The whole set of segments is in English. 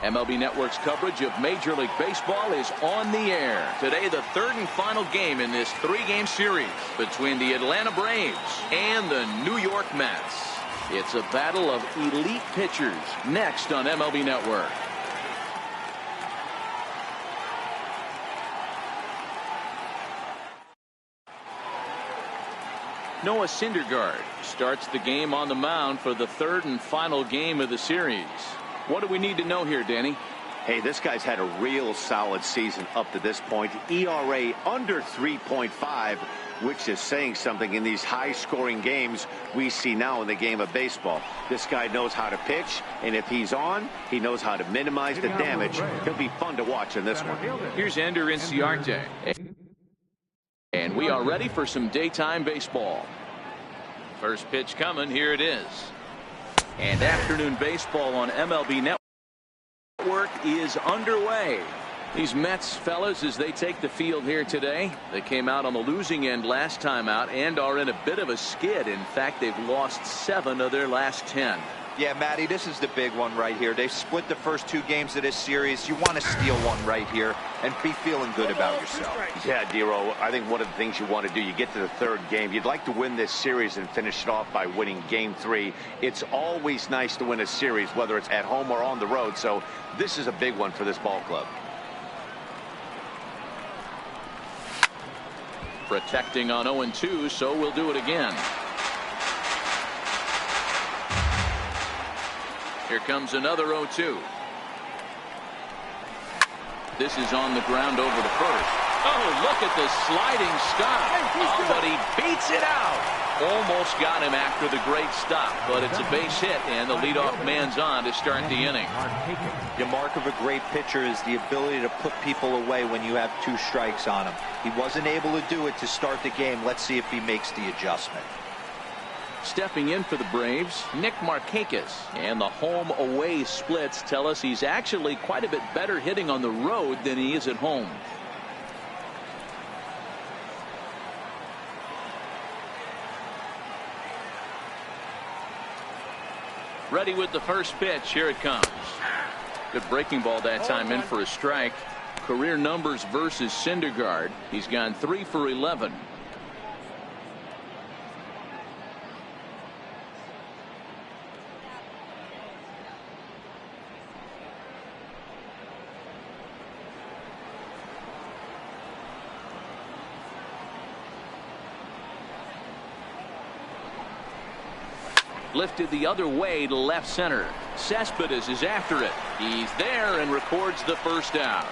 MLB Network's coverage of Major League Baseball is on the air. Today, the third and final game in this three-game series between the Atlanta Braves and the New York Mets. It's a battle of elite pitchers next on MLB Network. Noah Syndergaard starts the game on the mound for the third and final game of the series. What do we need to know here, Danny? Hey, this guy's had a real solid season up to this point. ERA under 3.5, which is saying something in these high-scoring games we see now in the game of baseball. This guy knows how to pitch, and if he's on, he knows how to minimize the damage. He'll be fun to watch in this one. Here's Ender Inciarte. And we are ready for some daytime baseball. First pitch coming. Here it is. And afternoon baseball on MLB Network is underway. These Mets fellas, as they take the field here today, they came out on the losing end last time out and are in a bit of a skid. In fact, they've lost 7 of their last 10. Yeah, Matty, this is the big one right here. They've split the first 2 games of this series. You want to steal one right here and be feeling good about yourself. Yeah, Dero, I think one of the things you want to do, you get to the third game, you'd like to win this series and finish it off by winning game 3. It's always nice to win a series, whether it's at home or on the road. So this is a big one for this ball club. Protecting on 0-2, so we'll do it again. Here comes another 0-2. This is on the ground over to first. Oh, look at the sliding stop. Oh, but he beats it out. Almost got him after the great stop, but it's a base hit, and the leadoff man's on to start the inning. The mark of a great pitcher is the ability to put people away when you have 2 strikes on him. He wasn't able to do it to start the game. Let's see if he makes the adjustment. Stepping in for the Braves, Nick Markakis. And the home-away splits tell us he's actually quite a bit better hitting on the road than he is at home. Ready with the first pitch. Here it comes. Good breaking ball that time, in for a strike. Career numbers versus Syndergaard. He's gone 3 for 11. Lifted the other way to left center. Cespedes is after it. He's there and records the first out.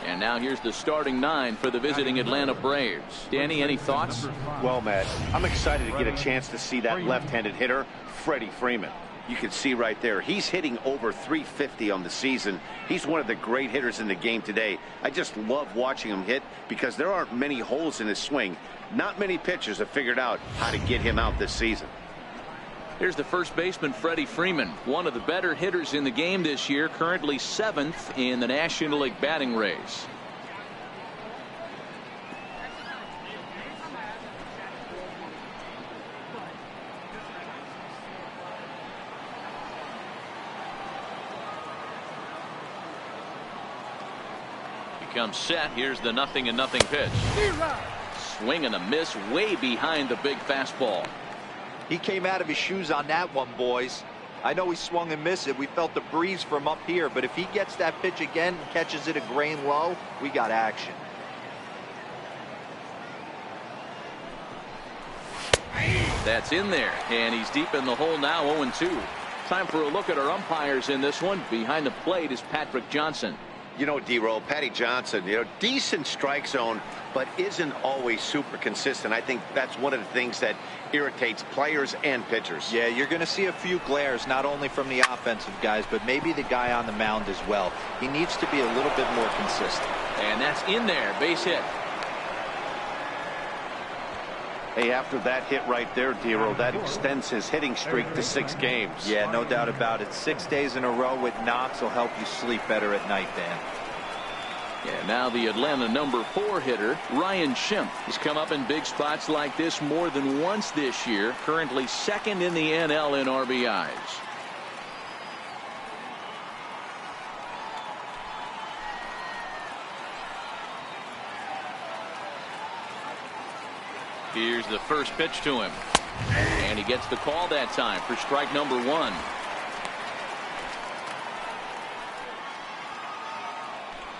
And now here's the starting 9 for the visiting Atlanta Braves. Danny, any thoughts? Well, Matt, I'm excited to get a chance to see that left-handed hitter, Freddie Freeman. You can see right there, he's hitting over 350 on the season. He's one of the great hitters in the game today. I just love watching him hit because there aren't many holes in his swing. Not many pitchers have figured out how to get him out this season. Here's the first baseman, Freddie Freeman, one of the better hitters in the game this year, currently 7th in the National League batting race. Comes set. Here's the 0-0 pitch. Swing and a miss way behind the big fastball. He came out of his shoes on that one, boys. I know he swung and missed it. We felt the breeze from up here, but if he gets that pitch again and catches it a grain low, we got action. That's in there, and he's deep in the hole now. 0-2. Time for a look at our umpires in this one. Behind the plate is Patrick Johnson. You know, D-Roll, Patty Johnson, decent strike zone, but isn't always super consistent. I think that's one of the things that irritates players and pitchers. Yeah, you're going to see a few glares, not only from the offensive guys, but maybe the guy on the mound as well. He needs to be a little bit more consistent. And that's in there, base hit. Hey, after that hit right there, D-Roll, that extends his hitting streak to 6 games. Yeah, no doubt about it. 6 days in a row with knocks will help you sleep better at night, Dan. And now the Atlanta number 4 hitter, Ryan Schimpf. He's come up in big spots like this more than once this year. Currently 2nd in the NL in RBIs. Here's the first pitch to him. And he gets the call that time for strike number 1.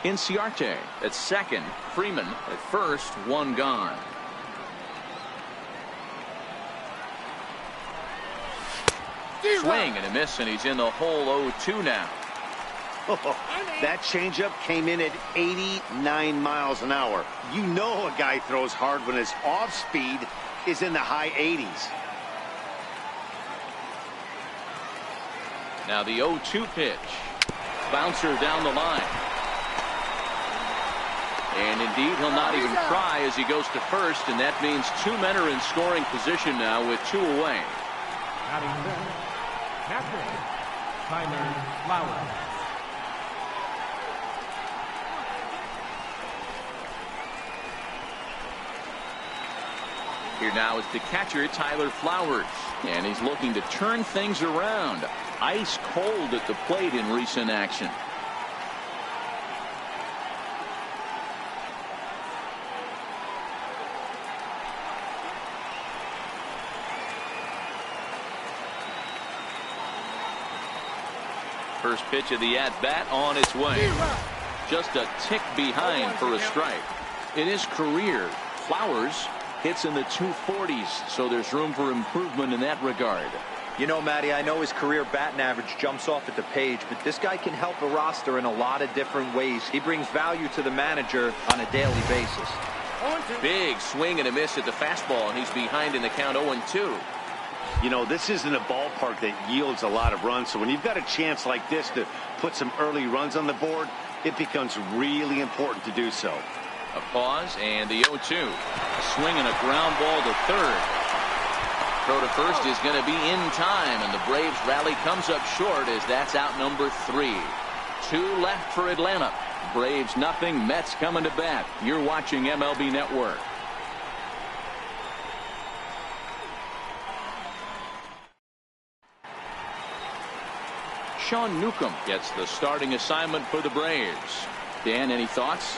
Inciarte at second. Freeman at first. 1 gone. Swing and a miss, and he's in the hole 0-2 now. That changeup came in at 89 miles an hour. You know a guy throws hard when his off speed is in the high 80s. Now the 0-2 pitch. Bouncer down the line. And indeed, he'll not even try as he goes to first, and that means 2 men are in scoring position now with 2 away. Captain Tyler Flowers. Here now is the catcher, Tyler Flowers, and he's looking to turn things around. Ice cold at the plate in recent action. First pitch of the at-bat on its way. Just a tick behind for a strike. In his career, Flowers hits in the 240s, so there's room for improvement in that regard. You know, Matty, I know his career batting average jumps off at the page, but this guy can help a roster in a lot of different ways. He brings value to the manager on a daily basis. Big swing and a miss at the fastball, and he's behind in the count 0-2. You know, this isn't a ballpark that yields a lot of runs, so when you've got a chance like this to put some early runs on the board, it becomes really important to do so. A pause and the 0-2. A swing and a ground ball to third. Throw to first is going to be in time, and the Braves rally comes up short as that's out number 3. 2 left for Atlanta. Braves nothing, Mets coming to bat. You're watching MLB Network. Sean Newcomb gets the starting assignment for the Braves. Dan, any thoughts?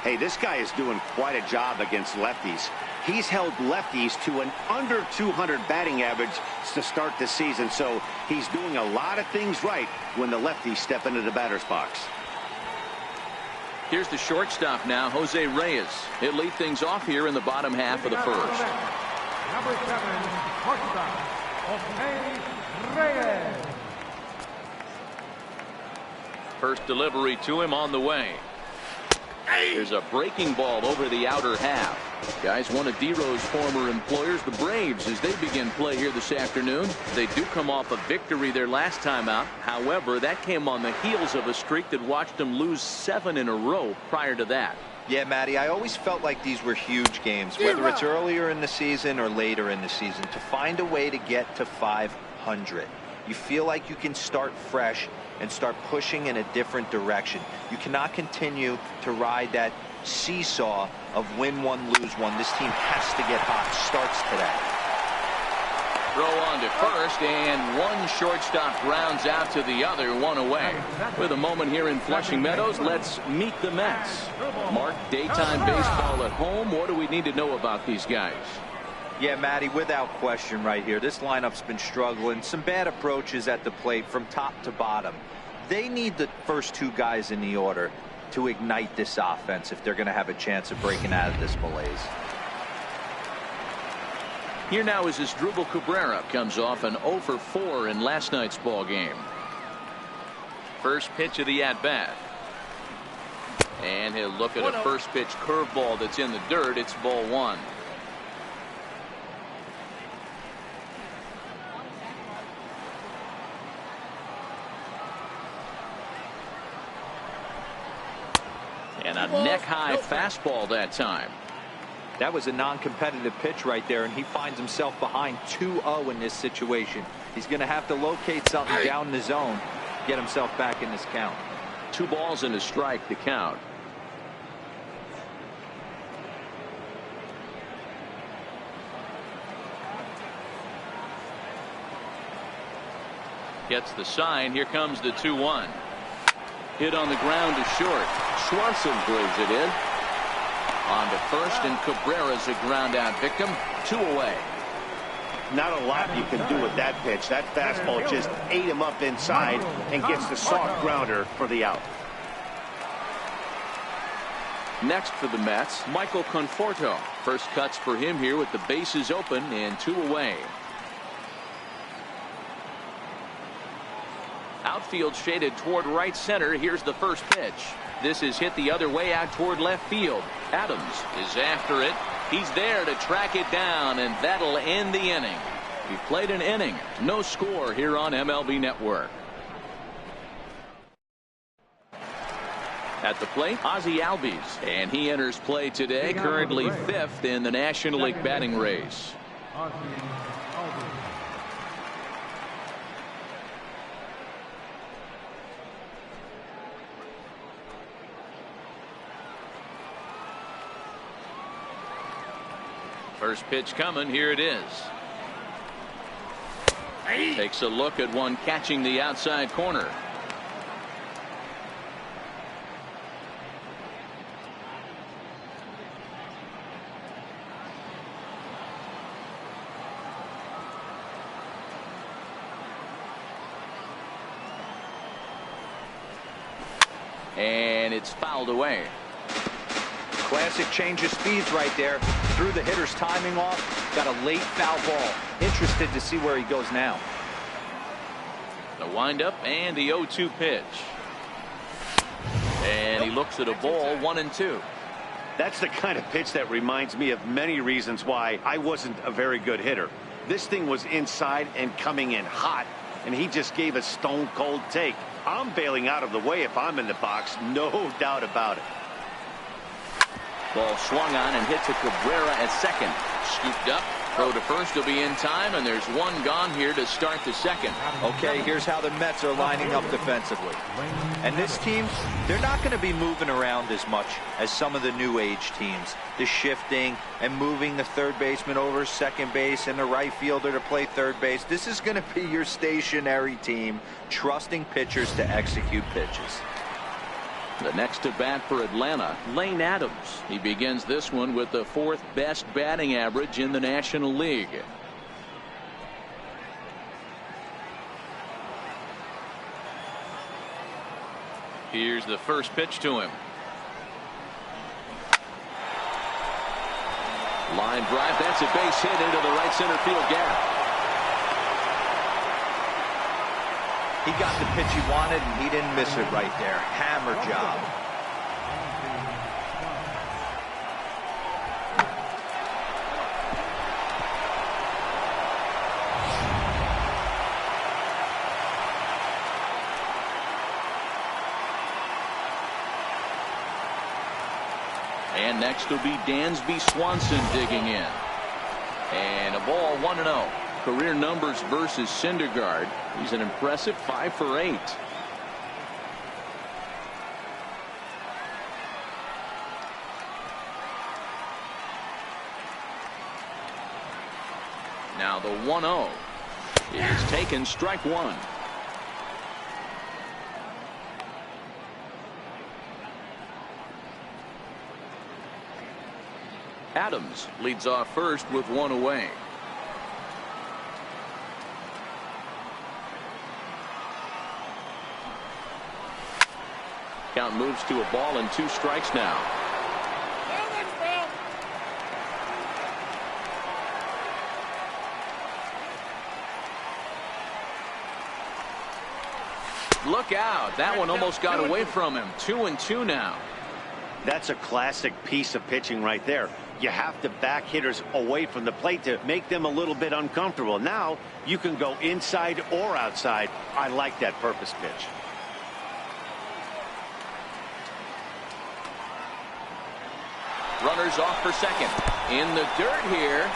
Hey, this guy is doing quite a job against lefties. He's held lefties to an under 200 batting average to start the season, so he's doing a lot of things right when the lefties step into the batter's box. Here's the shortstop now, Jose Reyes. He'll lead things off here in the bottom half of the first. Number 7, shortstop, Jose Reyes. First delivery to him on the way. There's a breaking ball over the outer half. Guys, one of D-Rose former employers, the Braves, as they begin play here this afternoon. They do come off a victory their last time out. However, that came on the heels of a streak that watched them lose 7 in a row prior to that. Yeah, Matty, I always felt like these were huge games, whether it's earlier in the season or later in the season, to find a way to get to 500. You feel like you can start fresh and start pushing in a different direction. You cannot continue to ride that seesaw of win one, lose one. This team has to get hot. Starts today. Throw on to first, and one shortstop grounds out to the other, 1 away. With a moment here in Flushing Meadows, let's meet the Mets. Mark, daytime baseball at home. What do we need to know about these guys? Yeah, Matty, without question right here. This lineup's been struggling. Some bad approaches at the plate from top to bottom. They need the first 2 guys in the order to ignite this offense if they're going to have a chance of breaking out of this malaise. Here now is Asdrubal Cabrera comes off an 0 for 4 in last night's ball game. First pitch of the at-bat. And he'll look at a first pitch curveball that's in the dirt. It's ball 1. And a neck-high fastball that time. That was a non-competitive pitch right there, and he finds himself behind 2-0 in this situation. He's going to have to locate something down the zone, get himself back in this count. 2 balls and a strike to count. Gets the sign. Here comes the 2-1. Hit on the ground to short. Swanson throws it in. On to first, and Cabrera's a ground-out victim. 2 away. Not a lot you can do with that pitch. That fastball just ate him up inside and gets the soft grounder for the out. Next for the Mets, Michael Conforto. First cuts for him here with the bases open and 2 away. Outfield shaded toward right center. Here's the first pitch. This is hit the other way out toward left field. Adams is after it. He's there to track it down, and that'll end the inning. He played an inning. No score here on MLB Network. At the plate, Ozzie Albies, and he enters play today, currently 5th in the National League batting race. First pitch coming. Here it is. Takes a look at one catching the outside corner. And it's fouled away. Classic change of speeds right there. Threw the hitter's timing off. Got a late foul ball. Interested to see where he goes now. The windup and the 0-2 pitch. And he looks at a ball, 1-2. That's the kind of pitch that reminds me of many reasons why I wasn't a very good hitter. This thing was inside and coming in hot, and he just gave a stone cold take. I'm bailing out of the way if I'm in the box, no doubt about it. Ball swung on and hit to Cabrera at second. Scooped up. Throw to first will be in time, and there's one gone here to start the second. Okay, here's how the Mets are lining up defensively. And this team, they're not going to be moving around as much as some of the new age teams. The shifting and moving the third baseman over second base and the right fielder to play third base. This is going to be your stationary team, trusting pitchers to execute pitches. The next to bat for Atlanta, Lane Adams. He begins this one with the 4th best batting average in the National League. Here's the first pitch to him. Line drive. That's a base hit into the right center field gap. He got the pitch he wanted, and he didn't miss it right there. Hammer job. And next will be Dansby Swanson digging in. And a ball, 1-0. Career numbers versus Syndergaard. He's an impressive 5 for 8. Now the 1-0 is taken, strike 1. Adams leads off first with 1 away. Count moves to a ball and 2 strikes now. Look out. That one almost got away from him. 2-2 now. That's a classic piece of pitching right there. You have to back hitters away from the plate to make them a little bit uncomfortable. Now you can go inside or outside. I like that purpose pitch. Runners off for second. In the dirt here.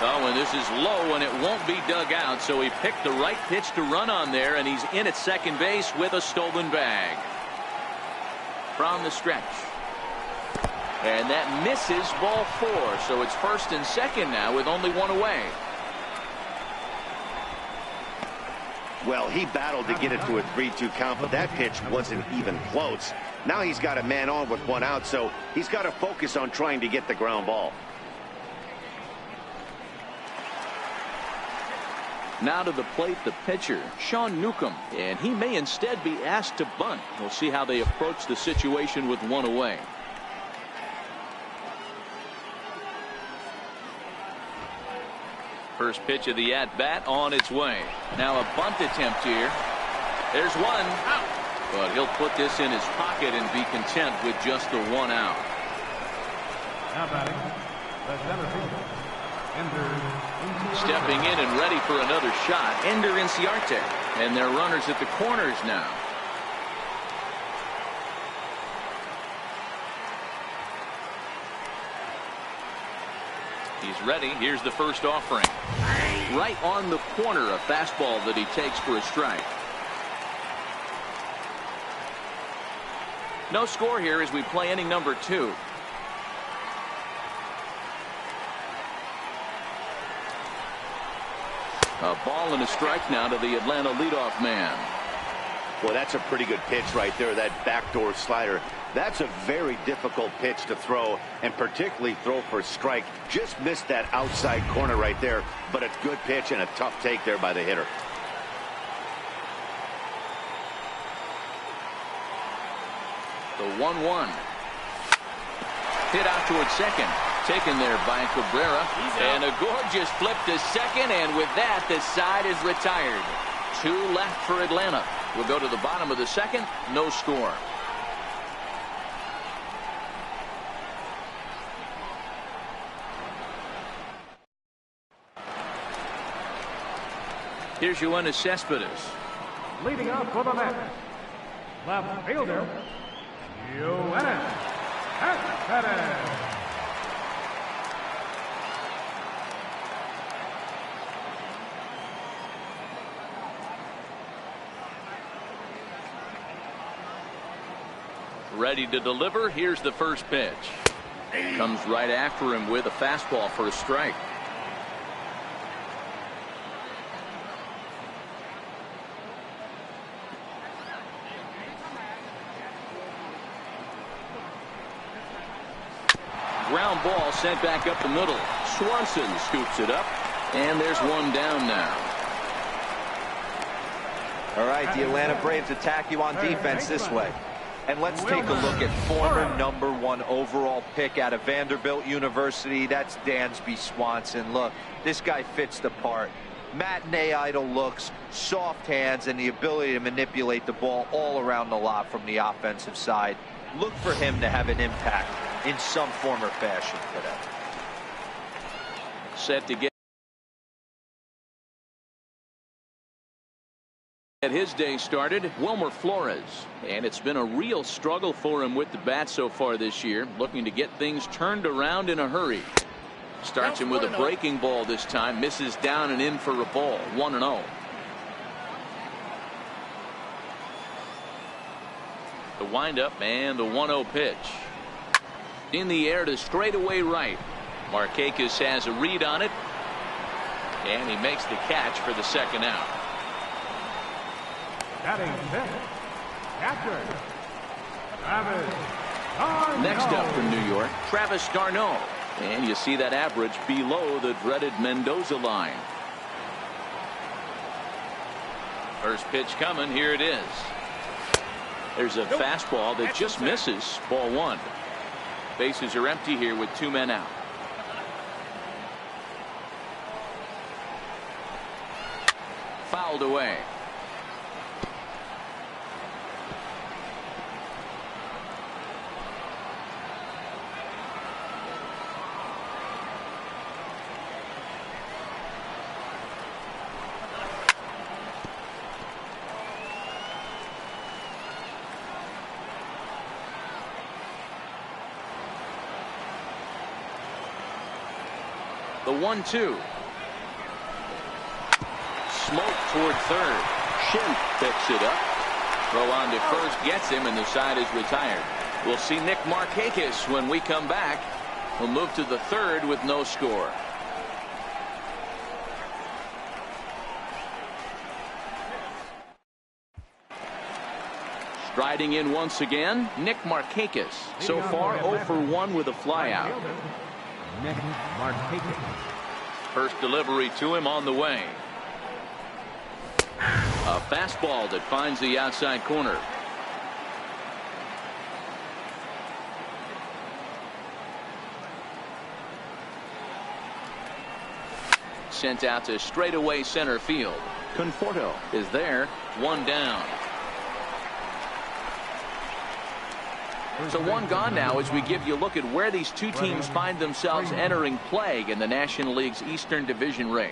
Oh, and this is low, and it won't be dug out, so he picked the right pitch to run on there, and he's in at second base with a stolen bag. From the stretch. And that misses, ball 4, so it's first and second now with only 1 away. Well, he battled to get it to a 3-2 count, but that pitch wasn't even close. Now he's got a man on with 1 out, so he's got to focus on trying to get the ground ball. Now to the plate, the pitcher, Sean Newcomb, and he may instead be asked to bunt. We'll see how they approach the situation with 1 away. First pitch of the at-bat on its way. Now a bunt attempt here. There's 1 out. But he'll put this in his pocket and be content with just the 1 out. Now batting, the center fielder, Ender. Stepping in and ready for another shot, Ender Inciarte. And they're runners at the corners now. He's ready. Here's the first offering. Right on the corner, a fastball that he takes for a strike. No score here as we play inning number 2. A ball and a strike now to the Atlanta leadoff man. Well, that's a pretty good pitch right there, that backdoor slider. That's a very difficult pitch to throw, and particularly throw for a strike. Just missed that outside corner right there, but a good pitch and a tough take there by the hitter. The 1-1. Hit out towards second. Taken there by Cabrera. And a gorgeous flip to second. And with that, the side is retired. 2 left for Atlanta. We'll go to the bottom of the second. No score. Here's Yoenis Cespedes. Leading up for the net, left fielder, Yoenis Cespedes. Ready to deliver. Here's the first pitch. Comes right after him with a fastball for a strike. Ground ball sent back up the middle. Swanson scoops it up, and there's 1 down now. All right, the Atlanta Braves attack you on defense this way. And let's take a look at former #1 overall pick out of Vanderbilt University. That's Dansby Swanson. Look, this guy fits the part. Matinee idol looks, soft hands, and the ability to manipulate the ball all around the lot from the offensive side. Look for him to have an impact in some form or fashion today. Set to get his day started, Wilmer Flores, and it's been a real struggle for him with the bat so far this year, looking to get things turned around in a hurry. Starts him with a breaking ball this time, misses down and in for a ball. 1-0. The windup and the 1-0 pitch. In the air to straightaway right. Markakis has a read on it, and he makes the catch for the second out. Batting 10th, catcher, Travis Darno. Next up from New York, Travis Darno. And you see that average below the dreaded Mendoza line. First pitch coming. Here it is. There's a fastball that just misses. Ball 1. Bases are empty here with 2 men out. Fouled away. The 1-2. Smoke toward third. Shin picks it up. Throw on to first gets him, and the side is retired. We'll see Nick Markakis when we come back. We'll move to the third with no score. Striding in once again, Nick Markakis. So far, 0 for 1 with a flyout. Nick Markakis. First delivery to him on the way. A fastball that finds the outside corner. Sent out to straightaway center field. Conforto is there. 1 down. So 1 gone now as we give you a look at where these two teams find themselves entering play in the National League's Eastern Division race.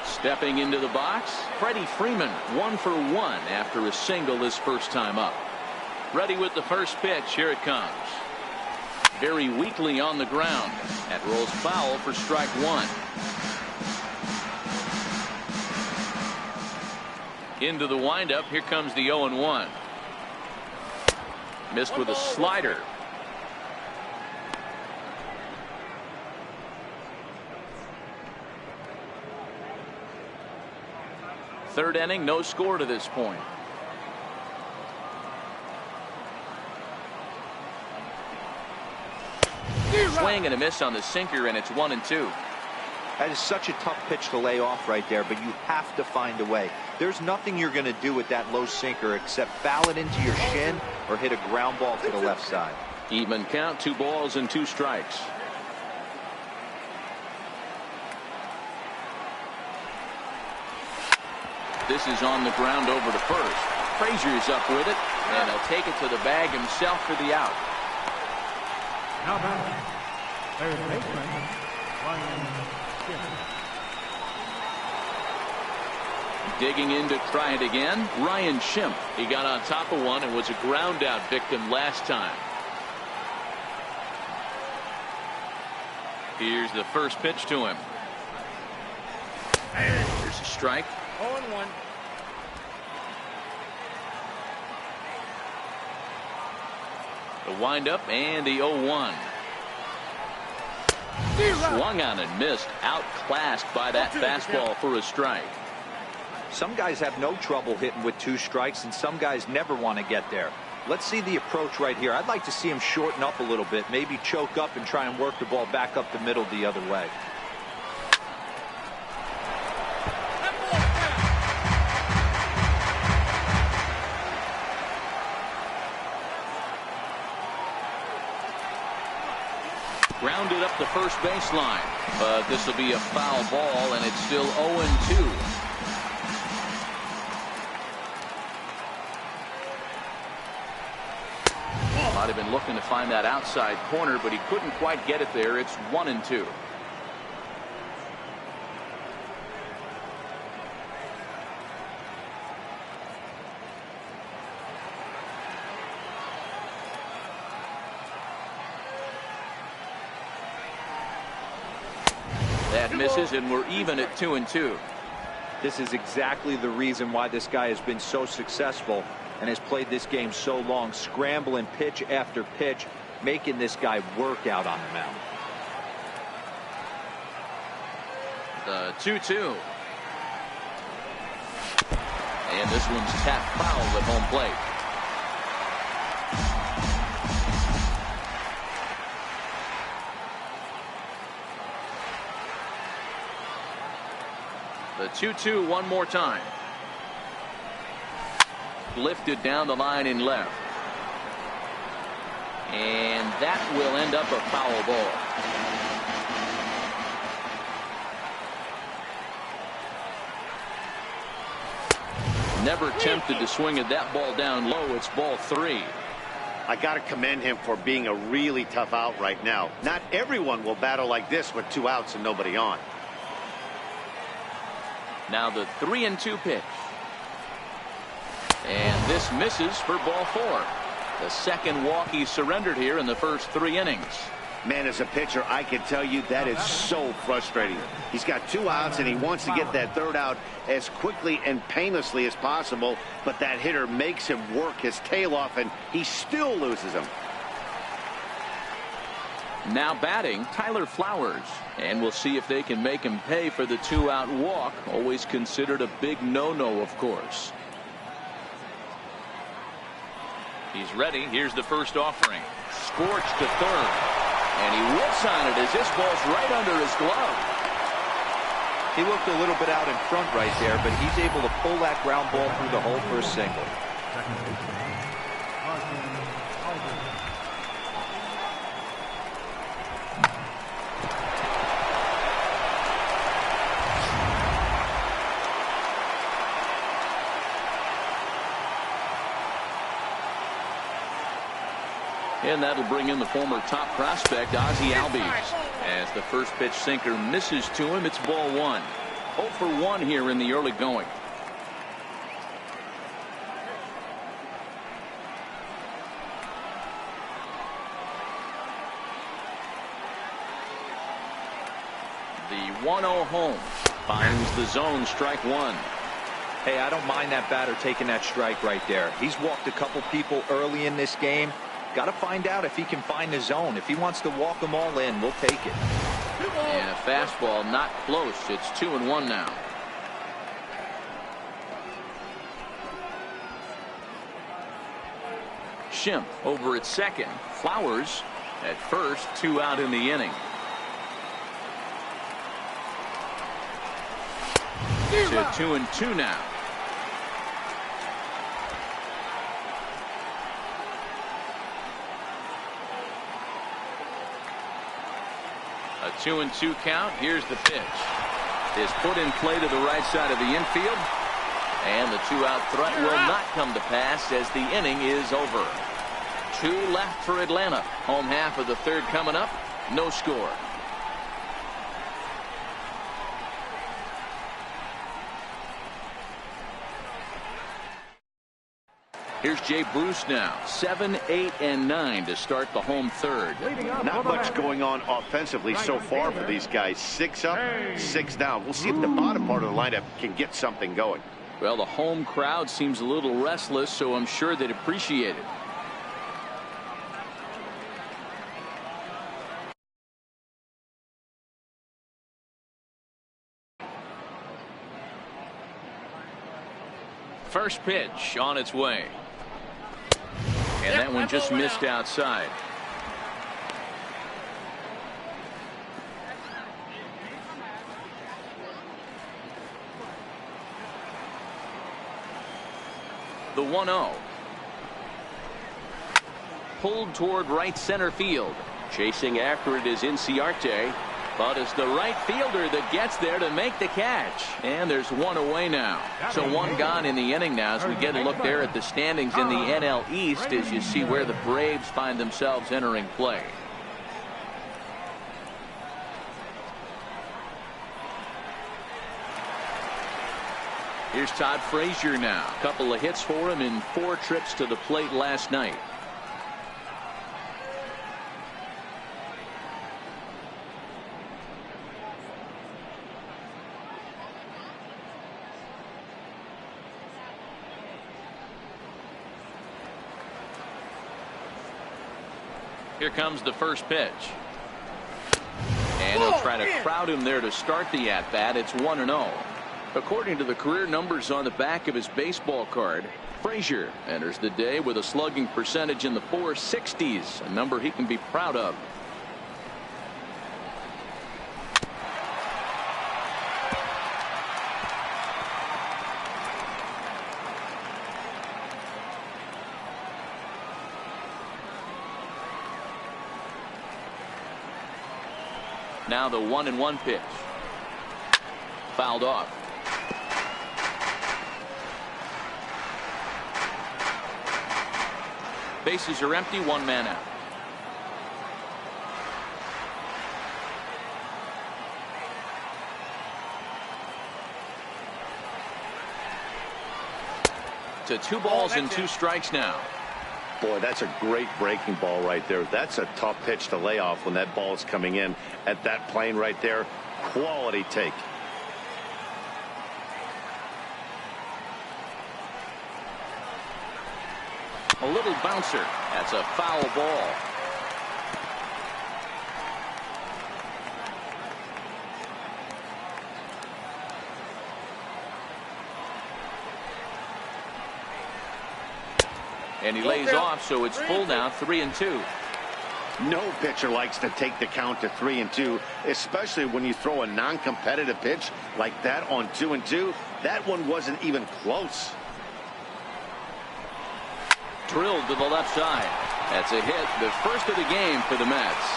Stepping into the box, Freddie Freeman, 1 for 1 after a single his first time up. Ready with the first pitch. Here it comes. Very weakly on the ground. That rolls foul for strike 1. Into the windup. Here comes the 0-1. Missed with a slider. Third inning, no score to this point. Swing and a miss on the sinker, and it's 1-2. That is such a tough pitch to lay off right there, but you have to find a way. There's nothing you're going to do with that low sinker except foul it into your shin or hit a ground ball to the left side. Even count, 2 balls and 2 strikes. This is on the ground over to first. Frazier's up with it, and he'll take it to the bag himself for the out. Now back. Third baseman, Ryan Schiff. Digging in to try it again, Ryan Schiff. He got on top of one and was a ground out victim last time. Here's the first pitch to him. There's a strike. 0-1. The windup and the 0-1. Swung on and missed. Outclassed by that fastball for a strike. Some guys have no trouble hitting with 2 strikes, and some guys never want to get there. Let's see the approach right here. I'd like to see him shorten up a little bit, maybe choke up and try and work the ball back up the middle the other way. Grounded up the first baseline, but this will be a foul ball, and it's still 0-2. Might have been looking to find that outside corner, but he couldn't quite get it there. It's 1-2. That misses, and we're even at 2-2. This is exactly the reason why this guy has been so successful and has played this game so long, scrambling pitch after pitch, making this guy work out on the mound. The 2-2. And this one's tapped foul at home plate. The 2-2 one more time. Lifted down the line in left. And that will end up a foul ball. Never tempted to swing at that ball down low. It's ball 3. I got to commend him for being a really tough out right now. Not everyone will battle like this with 2 outs and nobody on. Now the 3-2 pitch. And this misses for ball 4. The second walk he surrendered here in the first 3 innings. Man, as a pitcher, I can tell you that is so frustrating. He's got 2 outs and he wants to get that 3rd out as quickly and painlessly as possible, but that hitter makes him work his tail off and he still loses him. Now batting, Tyler Flowers. And we'll see if they can make him pay for the 2-out walk. Always considered a big no-no, of course. He's ready. Here's the first offering. Scorched to third. And he whips on it as this ball's right under his glove. He looked a little bit out in front right there, but he's able to pull that ground ball through the hole for a single. And that'll bring in the former top prospect, Ozzie Albies. As the first pitch sinker misses to him, it's ball 1. 0 for 1 here in the early going. The 1-0 home finds the zone, strike 1. Hey, I don't mind that batter taking that strike right there. He's walked a couple people early in this game. Got to find out if he can find the zone. If he wants to walk them all in, we'll take it. And a fastball not close. It's 2-1 now. Schimpf over at second. Flowers at first. 2 out in the inning. To 2-2 now. A 2-2 count. Here's the pitch. Is put in play to the right side of the infield. And the 2-out threat will not come to pass as the inning is over. 2 left for Atlanta. Home half of the third coming up. No score. Here's Jay Bruce now. 7, 8, and 9 to start the home third. Not much going on offensively so far for these guys. 6 up, 6 down. We'll see if the bottom part of the lineup can get something going. Well, the home crowd seems a little restless, so I'm sure they'd appreciate it. First pitch on its way. And that one just missed outside. The 1-0. Pulled toward right center field. Chasing after it is Inciarte. But it's the right fielder that gets there to make the catch. And there's 1 away now. So 1 gone in the inning now as we get a look there at the standings in the NL East as you see where the Braves find themselves entering play. Here's Todd Frazier now. A couple of hits for him in 4 trips to the plate last night. Here comes the first pitch. And he'll try to crowd him there to start the at-bat. It's 1-0. According to the career numbers on the back of his baseball card, Frazier enters the day with a slugging percentage in the 460s, a number he can be proud of. Now the 1-1 pitch. Fouled off. Bases are empty, 1 man out. To 2 balls and 2 strikes now. Boy, that's a great breaking ball right there. That's a tough pitch to lay off when that ball is coming in at that plane right there. Quality take. A little bouncer. That's a foul ball. And he lays off, so it's full now, 3-2. No pitcher likes to take the count to 3-2, especially when you throw a non-competitive pitch like that on 2-2. That one wasn't even close. Drilled to the left side. That's a hit, the first of the game for the Mets.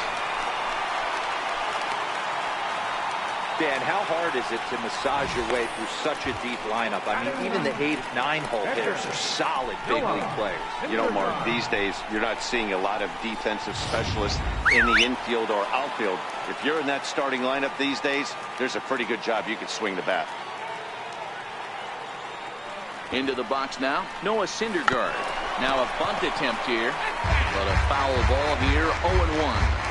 Dan, how hard is it to massage your way through such a deep lineup? I mean, even the 8, 9-hole hitters are solid big league players. You know, Mark, these days you're not seeing a lot of defensive specialists in the infield or outfield. If you're in that starting lineup these days, there's a pretty good job you can swing the bat. Into the box now, Noah Syndergaard. Now a bunt attempt here, but a foul ball here, 0-1.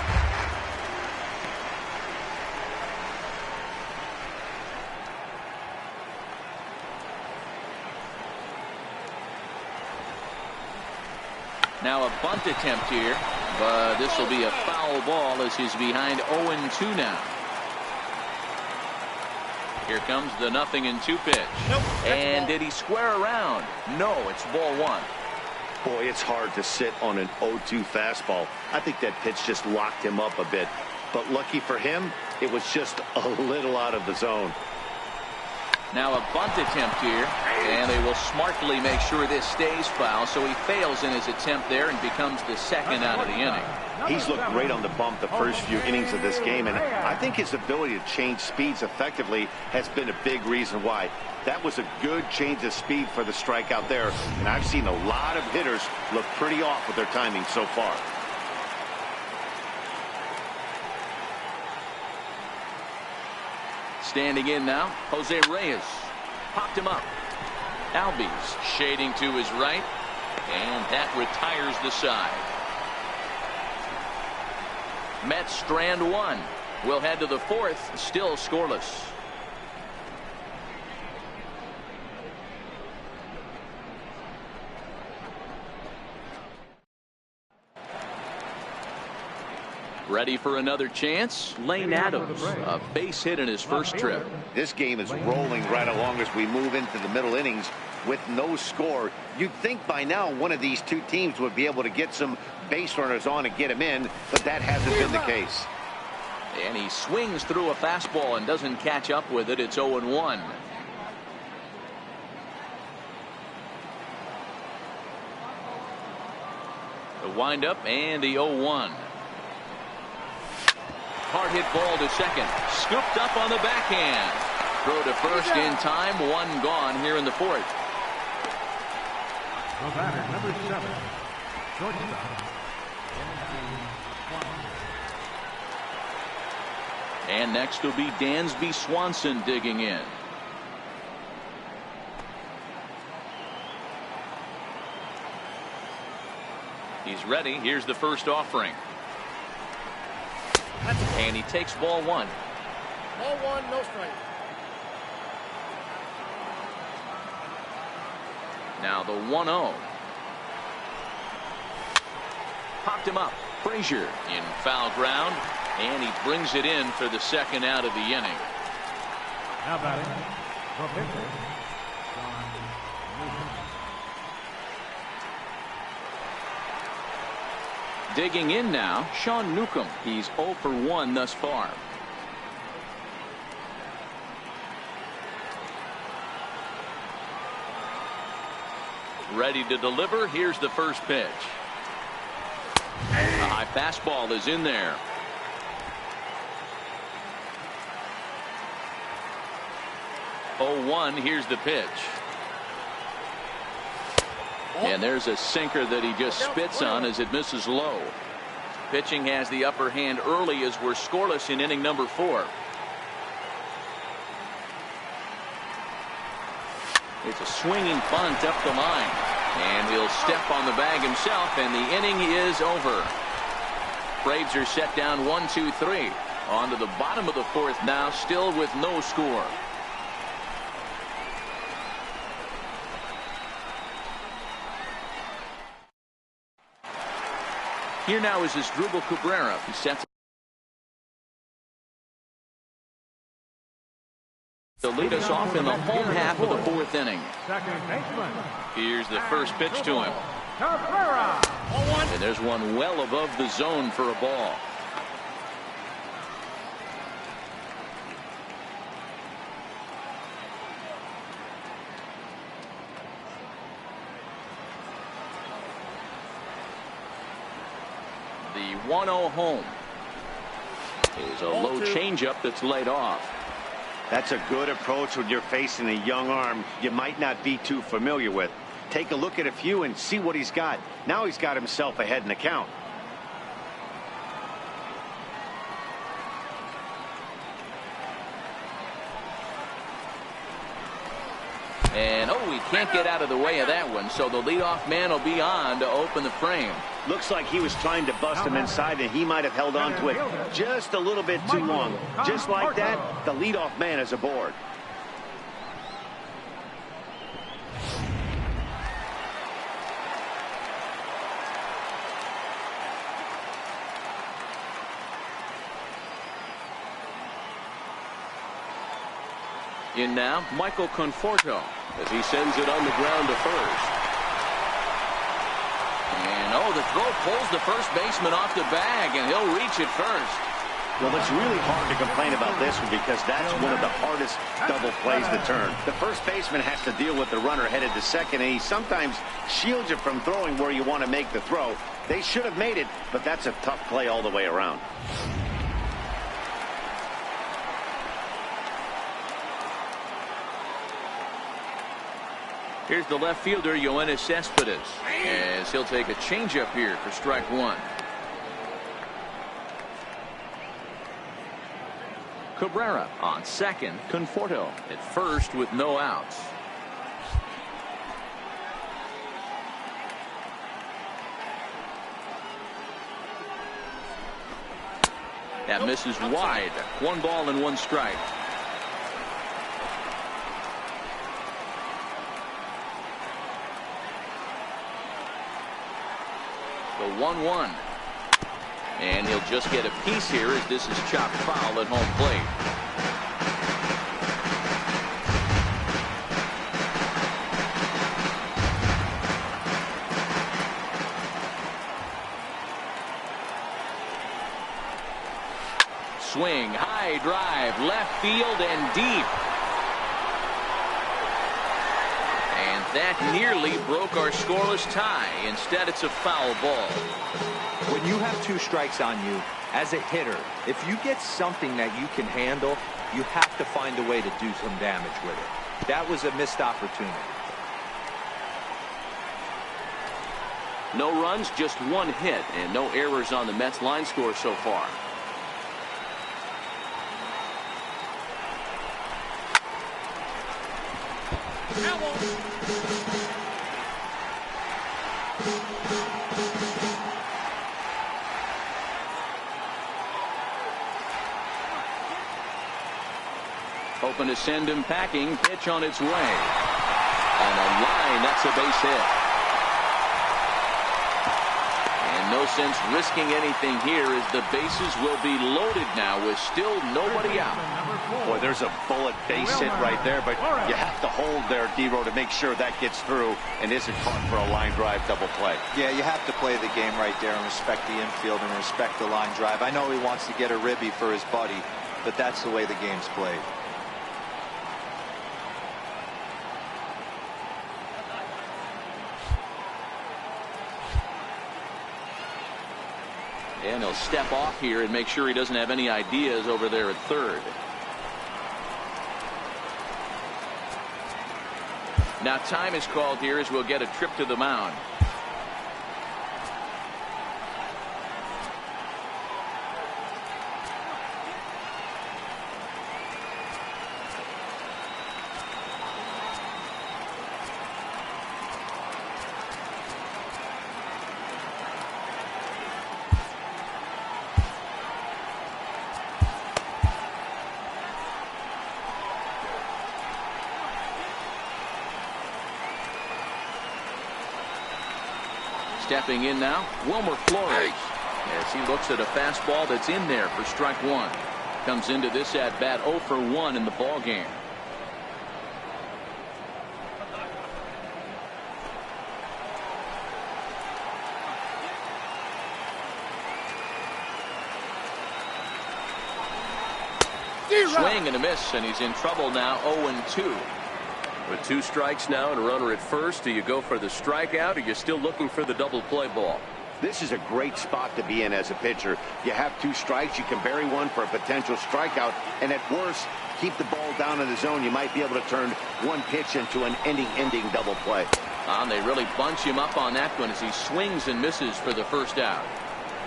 Now a bunt attempt here, but this will be a foul ball as he's behind 0-2 now. Here comes the 0-2 pitch. And did he square around? No, it's ball 1. Boy, it's hard to sit on an 0-2 fastball. I think that pitch just locked him up a bit. But lucky for him, it was just a little out of the zone. Now a bunt attempt here, and they will smartly make sure this stays foul, so he fails in his attempt there and becomes the second out of the inning. He's looked great on the bump the first few innings of this game, and I think his ability to change speeds effectively has been a big reason why. That was a good change of speed for the strikeout there, and I've seen a lot of hitters look pretty off with their timing so far. Standing in now, Jose Reyes. Popped him up. Albies shading to his right, and that retires the side. Mets strand 1. We'll head to the 4th, still scoreless. Ready for another chance? Lane Adams, a base hit in his first trip. This game is rolling right along as we move into the middle innings with no score. You'd think by now one of these two teams would be able to get some base runners on and get them in, but that hasn't been the case. And he swings through a fastball and doesn't catch up with it. It's 0-1. The windup and the 0-1. Hard hit ball to second. Scooped up on the backhand. Throw to first in time. 1 gone here in the 4th. The batter, number 7, shortstop. And next will be Dansby Swanson digging in. He's ready. Here's the first offering. And he takes ball 1. Ball 1, no strike. Now the 1-0. Popped him up. Frazier in foul ground, and he brings it in for the second out of the inning. Now batting, the pitcher, Digging in now, Sean Newcomb. He's 0 for 1 thus far. Ready to deliver. Here's the first pitch. A high fastball is in there. Oh, 1. Here's the pitch. And there's a sinker that he just spits on as it misses low. Pitching has the upper hand early as we're scoreless in inning number 4. It's a swinging bunt up the line. And he'll step on the bag himself, and the inning is over. Braves are set down 1-2-3. On to the bottom of the 4th now, still with no score. Here now is Asdrubal Cabrera. He sets to lead us off in the home half of the 4th inning. second baseman. Here's the first pitch to him. Cabrera. And there's one well above the zone for a ball. The 1-0 home is a low changeup that's laid off. That's a good approach when you're facing a young arm you might not be too familiar with. Take a look at a few and see what he's got. Now he's got himself ahead in the count. And he can't get out of the way of that one, so the leadoff man will be on to open the frame. Looks like he was trying to bust him inside, and he might have held on to it just a little bit too long. Just like that, the leadoff man is aboard. In now, Michael Conforto, as he sends it on the ground to first. And the throw pulls the first baseman off the bag, and he'll reach it first. Well, it's really hard to complain about this one because that's one of the hardest double plays to turn. The first baseman has to deal with the runner headed to second, and he sometimes shields you from throwing where you want to make the throw. They should have made it, but that's a tough play all the way around. Here's the left fielder, Yoenis Cespedes, as he'll take a changeup here for strike one. Cabrera on second, Conforto at first with no outs. That misses wide. 1 ball and 1 strike. The 1-1. And he'll just get a piece here as this is chopped foul at home plate. Swing, high drive, left field and deep. That nearly broke our scoreless tie. Instead, it's a foul ball. When you have 2 strikes on you, as a hitter, if you get something that you can handle, you have to find a way to do some damage with it. That was a missed opportunity. No runs, just 1 hit, and no errors on the Mets line score so far. Hoping to send him packing. Pitch on its way. On a line, that's a base hit. And no sense risking anything here as the bases will be loaded now with still nobody out. Boy, there's a bullet base hit right there, but you have to hold there, D-Row, to make sure that gets through and isn't caught for a line drive double play. Yeah, you have to play the game right there and respect the infield and respect the line drive. I know he wants to get a ribby for his buddy, but that's the way the game's played. And he'll step off here and make sure he doesn't have any ideas over there at third. Now time is called here as we'll get a trip to the mound. Stepping in now, Wilmer Flores, as he looks at a fastball that's in there for strike one. Comes into this at bat 0 for 1 in the ball game. Swing and a miss, and he's in trouble now. 0-2. With 2 strikes now and a runner at first, do you go for the strikeout, or you're still looking for the double play ball? This is a great spot to be in as a pitcher. You have 2 strikes, you can bury one for a potential strikeout, and at worst, keep the ball down in the zone. You might be able to turn one pitch into an ending double play. And they really bunch him up on that one as he swings and misses for the first out.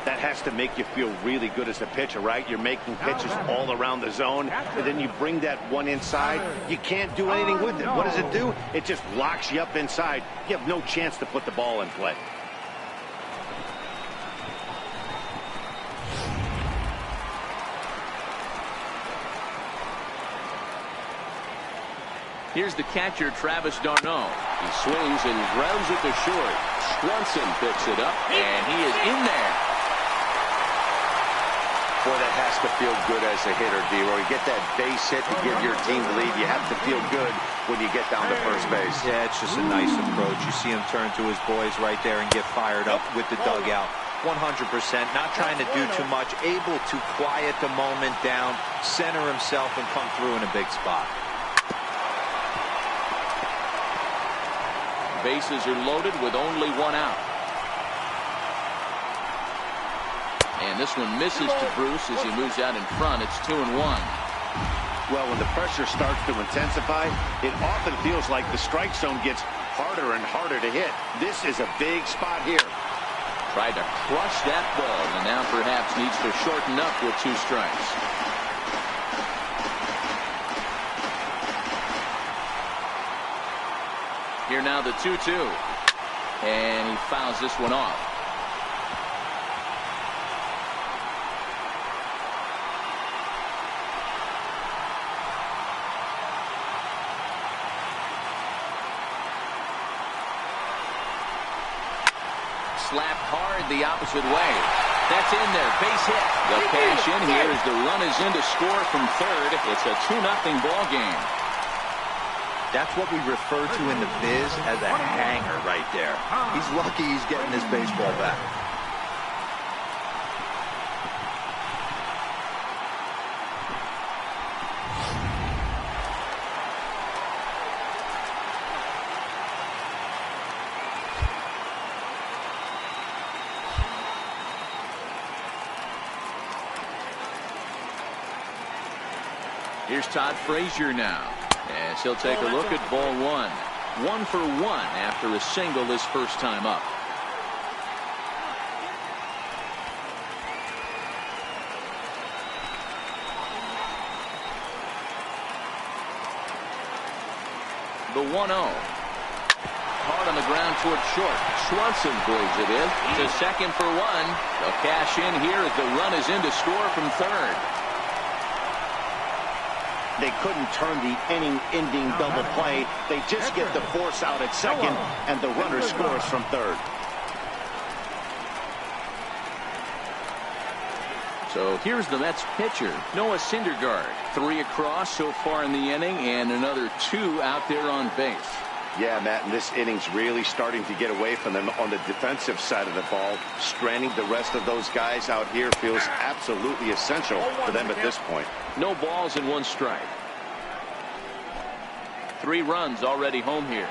That has to make you feel really good as a pitcher, right? You're making pitches all around the zone, and then you bring that one inside. You can't do anything with it. What does it do? It just locks you up inside. You have no chance to put the ball in play. Here's the catcher, Travis d'Arnaud. He swings and grounds it to short. Swanson picks it up, and he is in there. Boy, that has to feel good as a hitter, D-Roy. You get that base hit to give your team the lead. You have to feel good when you get down to first base. Yeah, it's just a nice approach. You see him turn to his boys right there and get fired up with the dugout. 100%, not trying to do too much, able to quiet the moment down, center himself, and come through in a big spot. Bases are loaded with only 1 out. And this one misses to Bruce as he moves out in front. It's 2-1. Well, when the pressure starts to intensify, it often feels like the strike zone gets harder and harder to hit. This is a big spot here. Tried to crush that ball, and now perhaps needs to shorten up with 2 strikes. Here now the 2-2. And he fouls this one off. Slapped hard the opposite way. That's in there. Base hit. The cash in here as the run is in to score from third. It's a 2-0 ball game. That's what we refer to in the biz as a hanger right there. He's lucky he's getting his baseball back. Here's Todd Frazier now, as he'll take a look at ball 1. 1 for 1 after a single his first time up. The 1-0. Hard on the ground toward short. Swanson plays it in to second for 1. They'll cash in here as the run is in to score from third. They couldn't turn the inning-ending double play. They just get the force out at second, and the runner scores from third. So here's the Mets pitcher, Noah Syndergaard. 3 across so far in the inning, and another 2 out there on base. Yeah, Matt, and this inning's really starting to get away from them on the defensive side of the ball. Stranding the rest of those guys out here feels absolutely essential for them at this point. No balls and 1 strike. 3 runs already home here.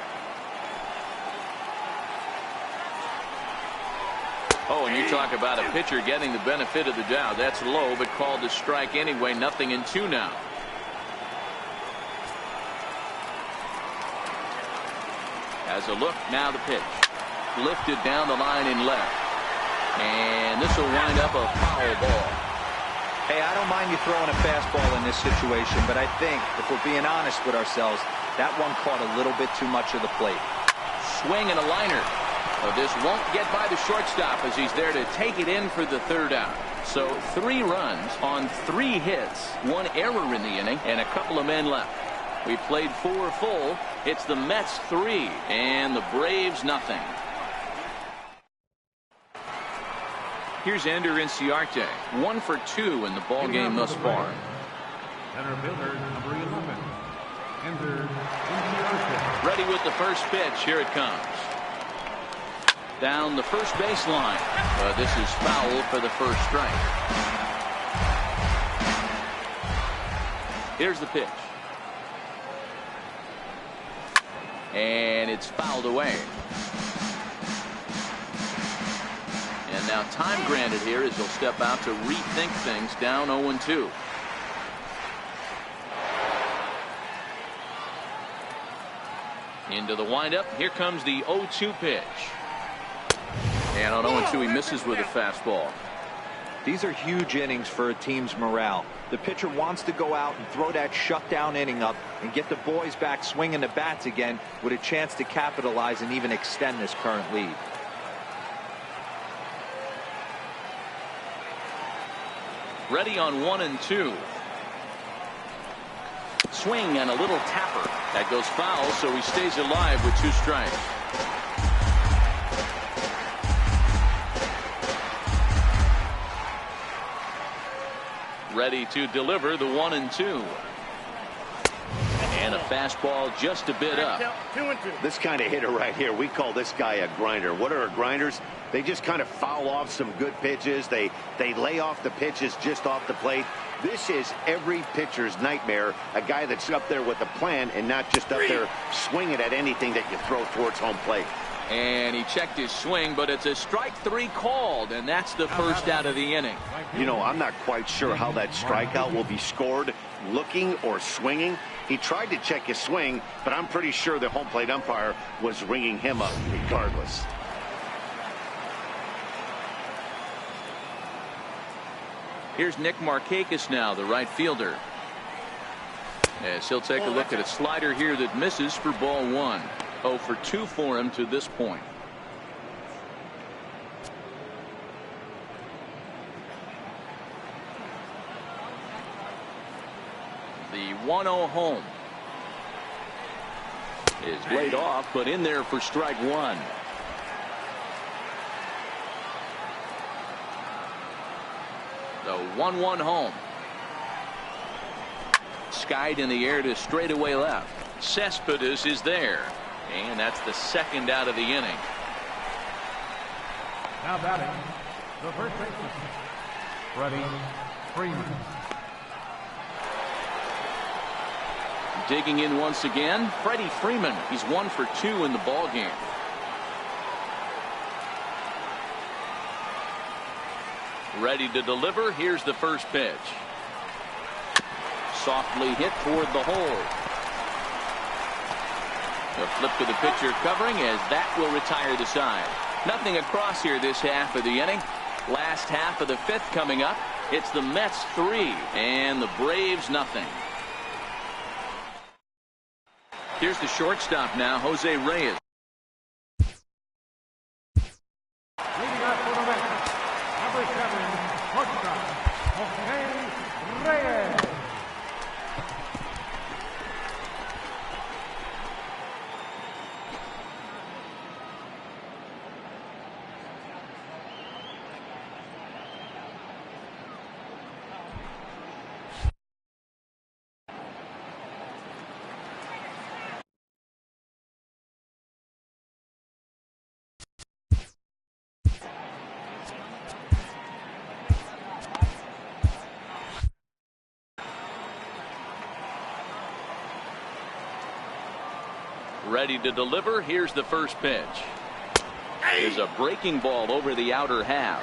Oh, and you talk about a pitcher getting the benefit of the doubt. That's low, but called a strike anyway. 0-2 now. As a look, now the pitch. Lifted down the line in left. And this will wind up a foul ball. Hey, I don't mind you throwing a fastball in this situation, but I think, if we're being honest with ourselves, that one caught a little bit too much of the plate. Swing and a liner. Well, this won't get by the shortstop as he's there to take it in for the third out. So 3 runs on 3 hits, 1 error in the inning, and a couple of men left. We played 4 full. It's the Mets 3 and the Braves nothing. Here's Ender Inciarte, 1 for 2 in the ball game thus far. Center fielder, number 11, Ender Inciarte. Ready with the first pitch. Here it comes. Down the first baseline. This is foul for the first strike. Here's the pitch. And it's fouled away. And now time granted here as he'll step out to rethink things, down 0-2. Into the windup. Here comes the 0-2 pitch. And on 0-2 he misses with a fastball. These are huge innings for a team's morale. The pitcher wants to go out and throw that shutdown inning up and get the boys back swinging the bats again with a chance to capitalize and even extend this current lead. Ready on 1-2. Swing and a little tapper. That goes foul, so he stays alive with 2 strikes. Ready to deliver the 1-2. And a fastball just a bit up. 2-2. This kind of hitter right here, we call this guy a grinder. What are grinders? They just kind of foul off some good pitches. They lay off the pitches just off the plate. This is every pitcher's nightmare, a guy that's up there with a plan and not just up there swinging at anything that you throw towards home plate. And he checked his swing, but it's a strike 3 called, and that's the first out of the inning. You know, I'm not quite sure how that strikeout will be scored, looking or swinging. He tried to check his swing, but I'm pretty sure the home plate umpire was ringing him up regardless. Here's Nick Markakis now, the right fielder. As he'll take a look at a slider here that misses for ball 1. 0 for 2 for him to this point. The 1-0 home is laid off, but in there for strike 1. The 1-1 home. Skied in the air to straightaway left. Cespedes is there. And that's the second out of the inning. Now batting, the first baseman, Freddie Freeman. Digging in once again, Freddie Freeman. He's 1 for 2 in the ball game. Ready to deliver. Here's the first pitch. Softly hit toward the hole. A flip to the pitcher covering as that will retire the side. Nothing across here this half of the inning. Last half of the 5th coming up. It's the Mets 3 and the Braves nothing. Here's the shortstop now, Jose Reyes. Leading up for the Mets, number 7, shortstop, Jose Reyes. Ready to deliver. Here's the first pitch. There's a breaking ball over the outer half.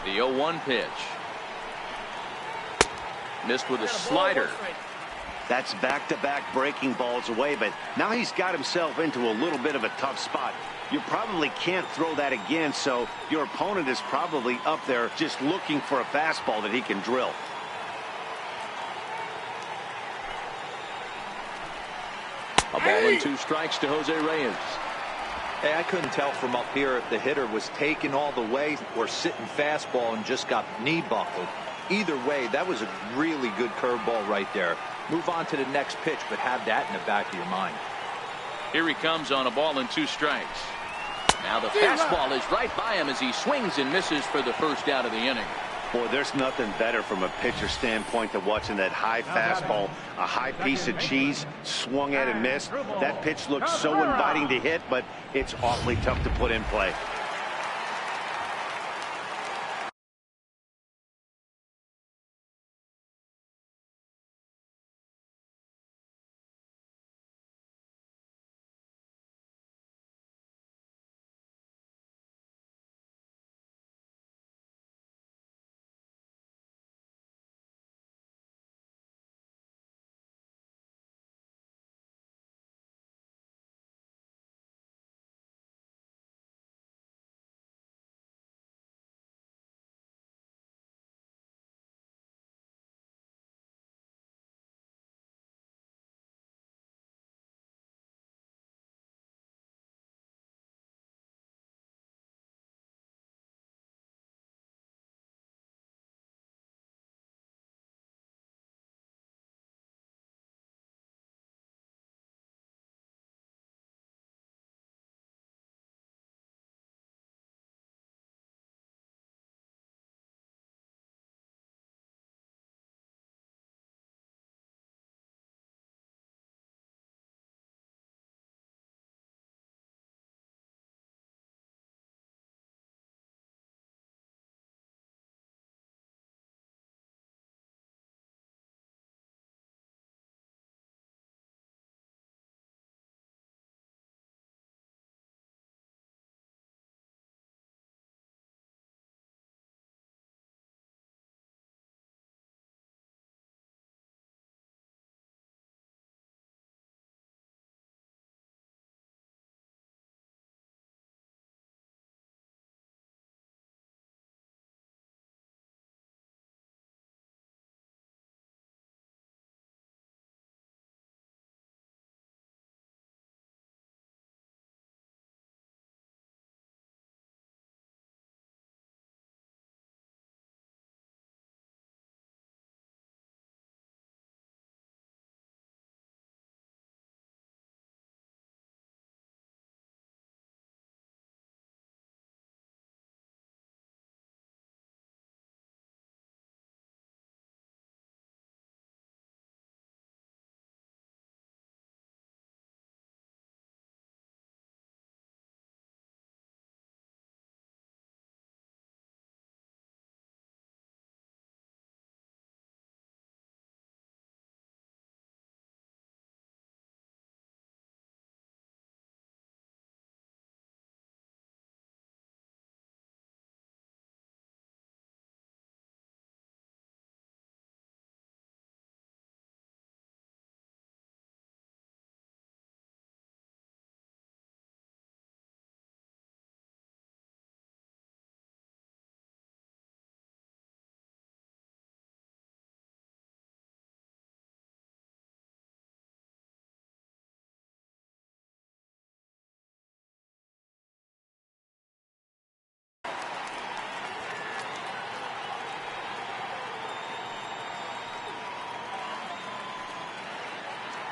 The 0-1 pitch. Missed with a slider. That's back-to-back breaking balls away, but now he's got himself into a little bit of a tough spot. You probably can't throw that again, so your opponent is probably up there just looking for a fastball that he can drill. A ball and 2 strikes to Jose Reyes. Hey, I couldn't tell from up here if the hitter was taking all the way or sitting fastball and just got knee buckled. Either way, that was a really good curveball right there. Move on to the next pitch, but have that in the back of your mind. Here he comes on a ball and 2 strikes. Now the fastball is right by him as he swings and misses for the first out of the inning. Boy, there's nothing better from a pitcher standpoint than watching that high fastball, a high piece of cheese, swung at and missed. That pitch looks so inviting to hit, but it's awfully tough to put in play.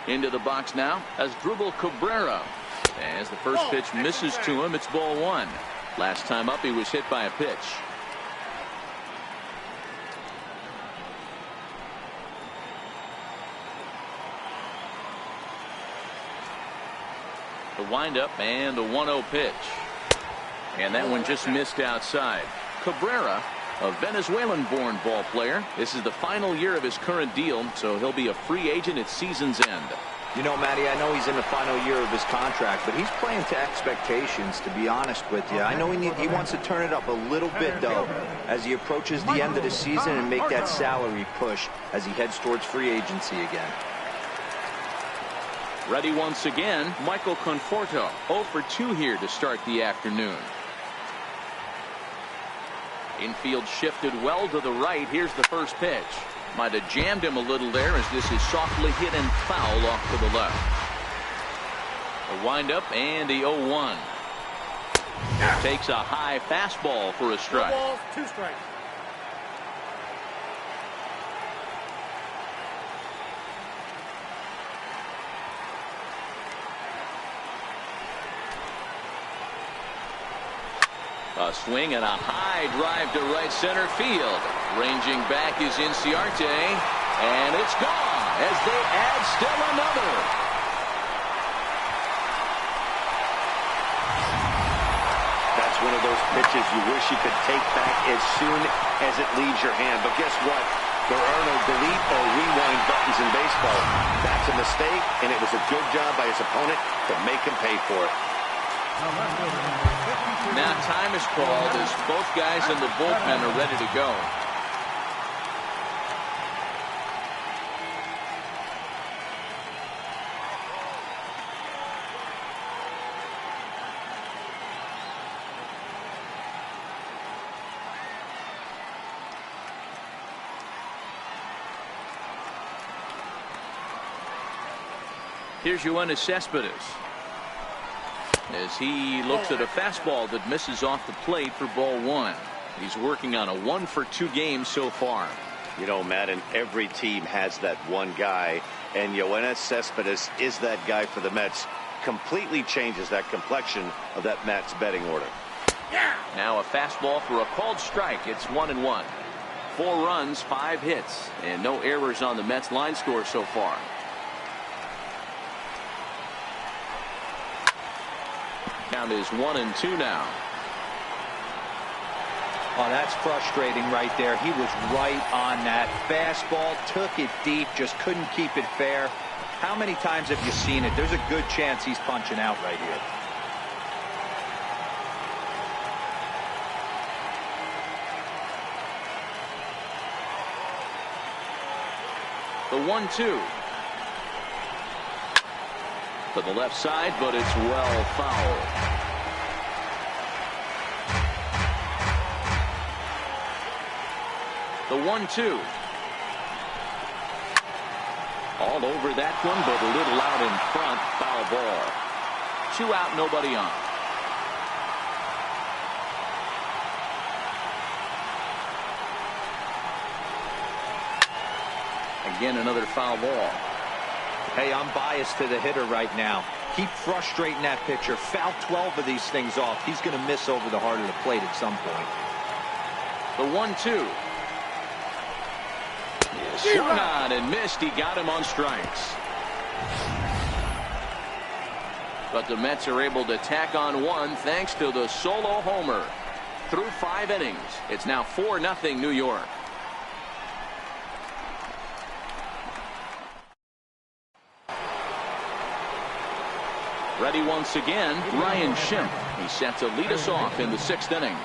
Into the box now as Dribble Cabrera. As the first pitch misses to him, it's ball one. Last time up, he was hit by a pitch. The windup and the 1-0 pitch. And that one just missed outside. Cabrera, a Venezuelan-born ball player. This is the final year of his current deal, so he'll be a free agent at season's end. You know, Matty, I know he's in the final year of his contract, but he's playing to expectations, to be honest with you. I know he wants to turn it up a little bit, though, as he approaches the end of the season and make that salary push as he heads towards free agency again. Ready once again, Michael Conforto. 0 for 2 here to start the afternoon. Infield shifted well to the right. Here's the first pitch. Might have jammed him a little there as this is softly hit and foul off to the left. A windup and the 0-1. Takes a high fastball for a strike. 2 balls, 2 strikes. A swing and a high drive to right center field. Ranging back is Inciarte, and it's gone as they add still another. That's one of those pitches you wish you could take back as soon as it leaves your hand. But guess what? There are no delete or rewind buttons in baseball. That's a mistake, and it was a good job by his opponent to make him pay for it. Now time is called as both guys in the bullpen are ready to go. Here's Yoenis Cespedes as he looks at a fastball that misses off the plate for ball one. He's working on a 1-for-2 game so far. You know, Matt, and every team has that one guy, and Yoenis Cespedes is that guy for the Mets. Completely changes that complexion of that Mets betting order. Now a fastball for a called strike. It's 1-1. 4 runs, 5 hits, and no errors on the Mets line score so far. Count is 1-2 now. Oh, that's frustrating right there. He was right on that fastball, took it deep, just couldn't keep it fair. How many times have you seen it? There's a good chance he's punching out right here. The 1-2 to the left side, but it's well fouled. The 1-2 all over that one, but a little out in front. Foul ball. 2 out, nobody on. Again, another foul ball. Hey, I'm biased to the hitter right now. Keep frustrating that pitcher. Foul 12 of these things off. He's going to miss over the heart of the plate at some point. The 1-2. Swung on and missed. He got him on strikes. But the Mets are able to tack on one thanks to the solo homer. Through 5 innings, it's now 4-0 New York. Ready once again, Ryan Schimpf. He's set to lead us off in the 6th inning.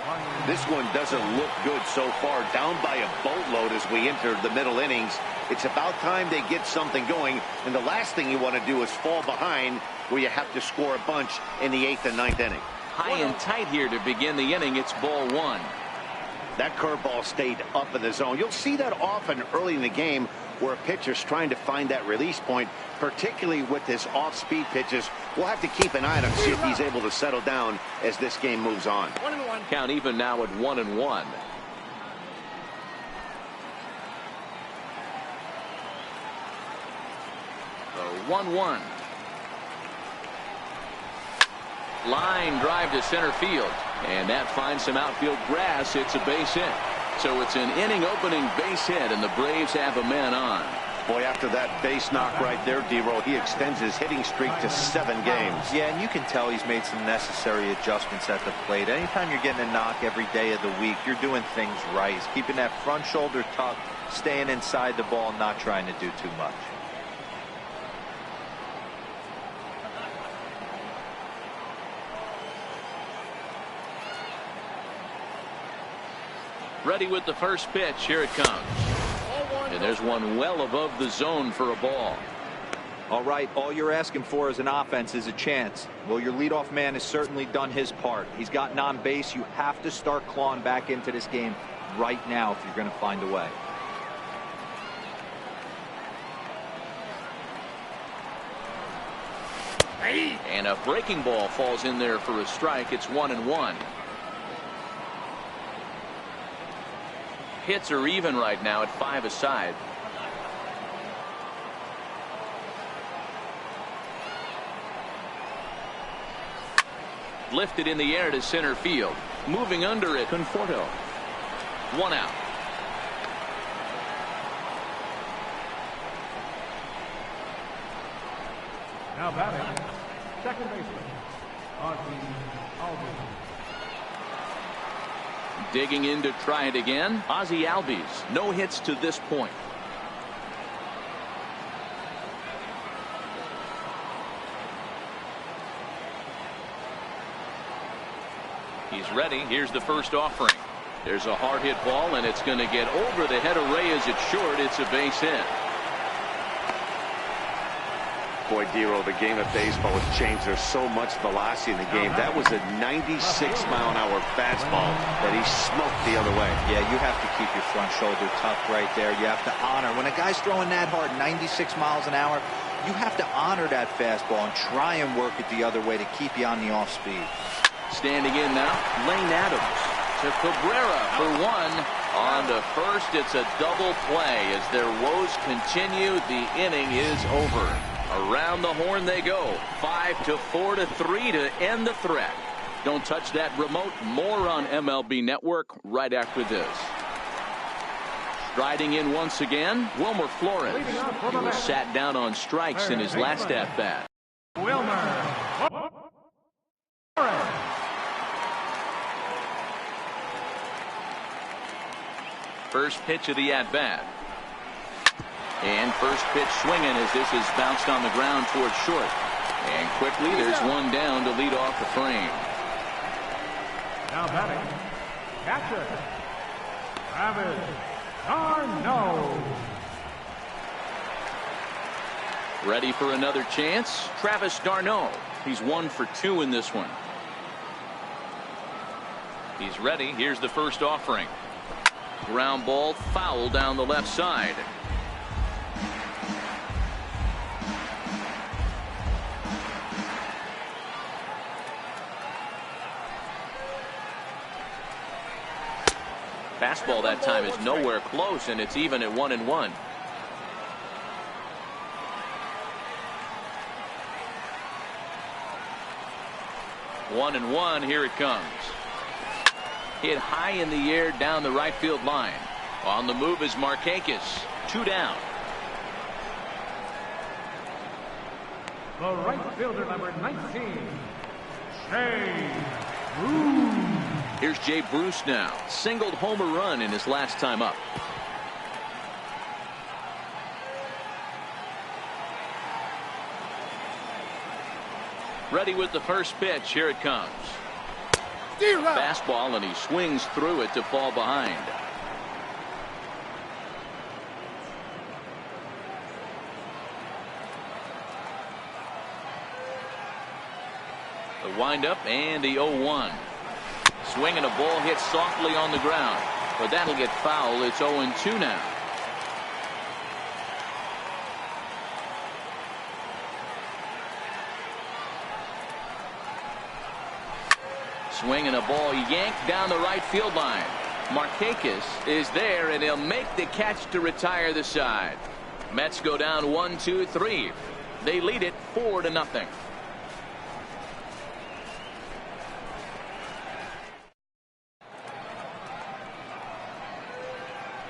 This one doesn't look good so far. Down by a boatload as we enter the middle innings. It's about time they get something going. And the last thing you want to do is fall behind where you have to score a bunch in the 8th and 9th inning. High and tight here to begin the inning. It's ball 1. That curveball stayed up in the zone. You'll see that often early in the game where a pitcher's trying to find that release point, particularly with his off-speed pitches. We'll have to keep an eye on him, see if he's able to settle down as this game moves on. 1-1. Count even now at 1-1. The 1-1. Line drive to center field, and that finds some outfield grass. It's a base hit. So it's an inning opening base hit, and the Braves have a man on. Boy, after that base knock right there, D-Roll, he extends his hitting streak to 7 games. Yeah, and you can tell he's made some necessary adjustments at the plate. Anytime you're getting a knock every day of the week, you're doing things right. He's keeping that front shoulder tucked, staying inside the ball, not trying to do too much. Ready with the first pitch. Here it comes. And there's one well above the zone for a ball. All right, all you're asking for as an offense is a chance. Well, your leadoff man has certainly done his part. He's gotten on base. You have to start clawing back into this game right now if you're going to find a way. And a breaking ball falls in there for a strike. It's 1-1. Hits are even right now at 5 aside. Lifted in the air to center field. Moving under it, Conforto. 1 out. Now batting, second baseman, Albies. Digging in to try it again, Ozzie Albies. No hits to this point. He's ready. Here's the first offering. There's a hard hit ball, and it's going to get over the head of Reyes. It's short. It's a base hit. Boy, Dero, the game of baseball has changed. There's so much velocity in the game. That was a 96-mile-an-hour fastball that he smoked the other way. Yeah, you have to keep your front shoulder tucked right there. You have to honor. When a guy's throwing that hard, 96 miles an hour, you have to honor that fastball and try and work it the other way to keep you on the off speed. Standing in now, Lane Adams to Cabrera for 1. On to first, it's a double play. As their woes continue, the inning is over. Around the horn they go. 5-4 to 3 to end the threat. Don't touch that remote. More on MLB Network right after this. Striding in once again, Wilmer Flores. He was sat down on strikes in his last at-bat. Wilmer Flores. First pitch of the at-bat. And first pitch swinging as this is bounced on the ground towards short. And quickly there's one down to lead off the frame. Now batting, catcher, Travis Darno. Ready for another chance, Travis Darno. He's 1 for 2 in this one. He's ready. Here's the first offering. Ground ball foul down the left side. Fastball that time is nowhere close, and it's even at 1-1. One and one, here it comes. Hit high in the air down the right field line. On the move is Markakis. 2 down. The right fielder, number 19, Jay Bruce. Here's Jay Bruce now. Singled home a run in his last time up. Ready with the first pitch. Here it comes. Fastball, and he swings through it to fall behind. The windup and the 0-1. Swinging a ball hit softly on the ground, but that'll get foul. It's 0-2 now. Swinging a ball yanked down the right field line. Markakis is there, and he'll make the catch to retire the side. Mets go down 1-2-3. They lead it 4-0.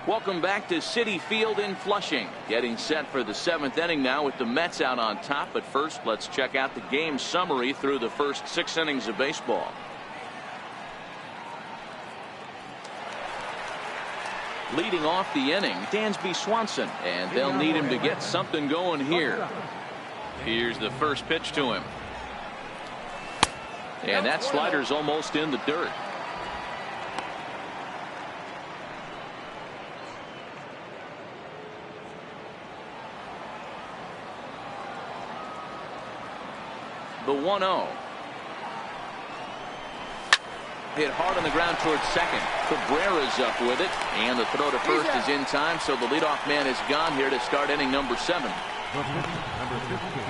Welcome back to Citi Field in Flushing. Getting set for the 7th inning now with the Mets out on top. But first, let's check out the game summary through the first 6 innings of baseball. Leading off the inning, Dansby Swanson, and they'll need him to get something going here. Here's the first pitch to him. And that slider's almost in the dirt. The 1-0. Hit hard on the ground towards second. Cabrera's up with it, and the throw to first is in time, so the leadoff man is gone here to start inning number 7. Number 15.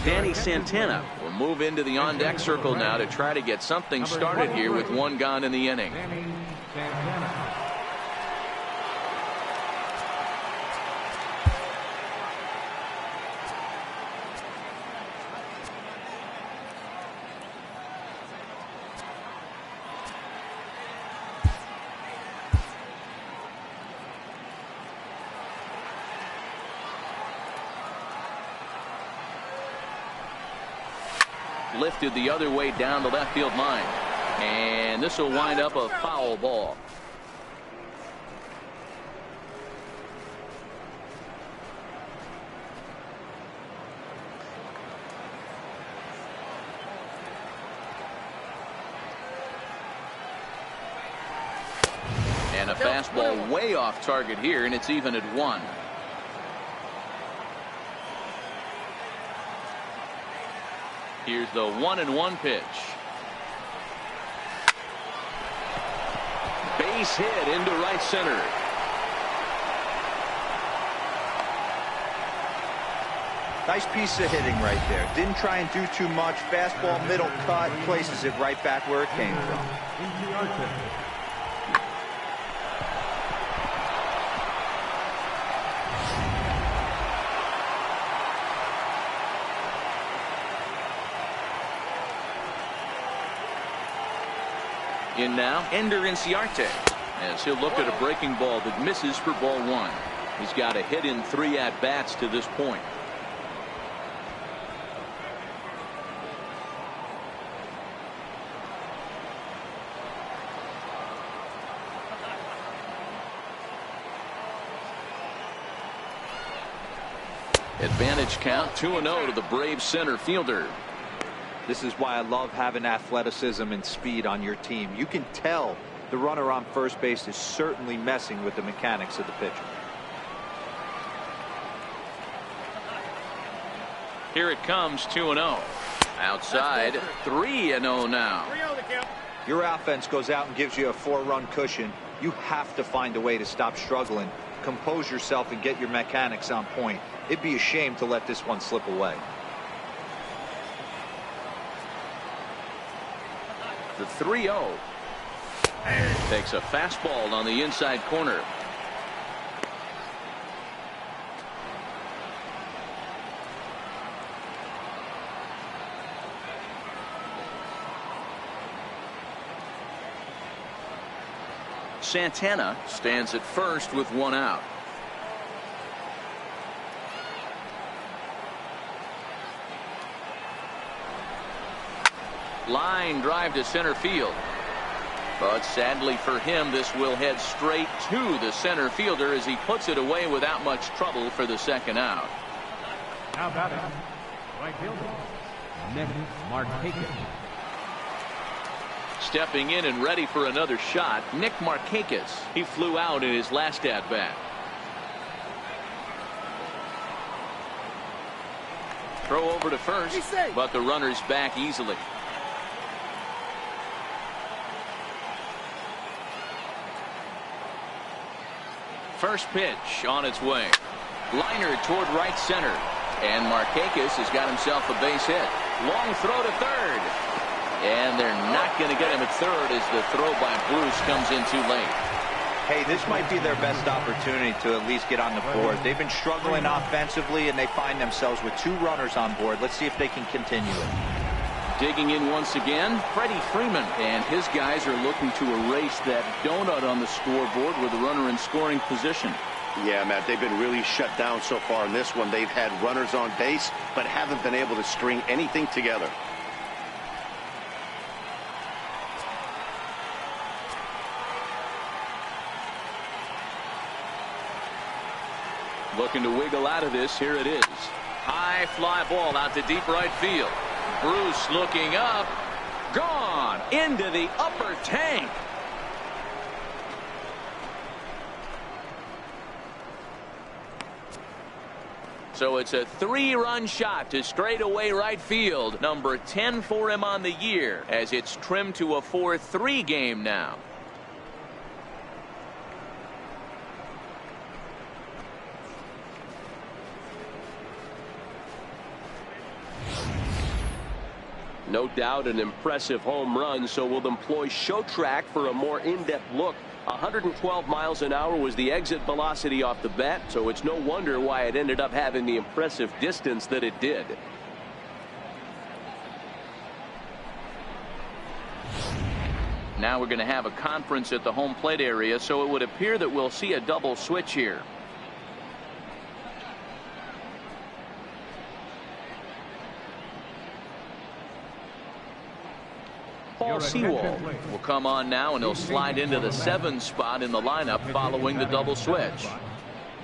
Danny Santana will move into the on-deck circle now to try to get something started here with 1 gone in the inning. Danny Santana. lifted the other way down the left field line. And this will wind up a foul ball. And a fastball way off target here, and it's even at 1. Here's the 1-1 pitch. Base hit into right center. Nice piece of hitting right there. Didn't try and do too much. Fastball, middle cut, places it right back where it came from. In now, Ender Inciarte, as he'll look at a breaking ball that misses for ball 1. He's got a hit in 3 at-bats to this point. Advantage count 2-0 to the Braves center fielder. This is why I love having athleticism and speed on your team. You can tell the runner on first base is certainly messing with the mechanics of the pitcher. Here it comes, 2-0. Outside, 3-0 now. Your offense goes out and gives you a 4-run cushion. You have to find a way to stop struggling, compose yourself, and get your mechanics on point. It'd be a shame to let this one slip away. The 3-0 takes a fastball on the inside corner. Santana stands at first with 1 out. Line drive to center field. But sadly for him, this will head straight to the center fielder as he puts it away without much trouble for the 2nd out. Now batting, right fielder, Nick Markakis. Stepping in and ready for another shot, Nick Markakis. He flew out in his last at-bat. Throw over to first, but the runner's back easily. First pitch on its way. Liner toward right center. And Markakis has got himself a base hit. Long throw to third. And they're not going to get him at third as the throw by Bruce comes in too late. Hey, this might be their best opportunity to at least get on the board. They've been struggling offensively, and they find themselves with 2 runners on board. Let's see if they can continue it. Digging in once again, Freddie Freeman, and his guys are looking to erase that donut on the scoreboard with a runner in scoring position. Yeah, Matt, they've been really shut down so far in this one. They've had runners on base, but haven't been able to string anything together. Looking to wiggle out of this. Here it is. High fly ball out to deep right field. Bruce looking up. Gone into the upper tank. So it's a 3-run shot to straightaway right field. Number 10 for him on the year as it's trimmed to a 4-3 game now. No doubt an impressive home run, so we'll employ show track for a more in-depth look. 112 miles an hour was the exit velocity off the bat, so it's no wonder why it ended up having the impressive distance that it did. Now we're going to have a conference at the home plate area, so it would appear that we'll see a double switch here. Paul Sewald will come on now, and he'll slide into the 7 spot in the lineup following the double switch.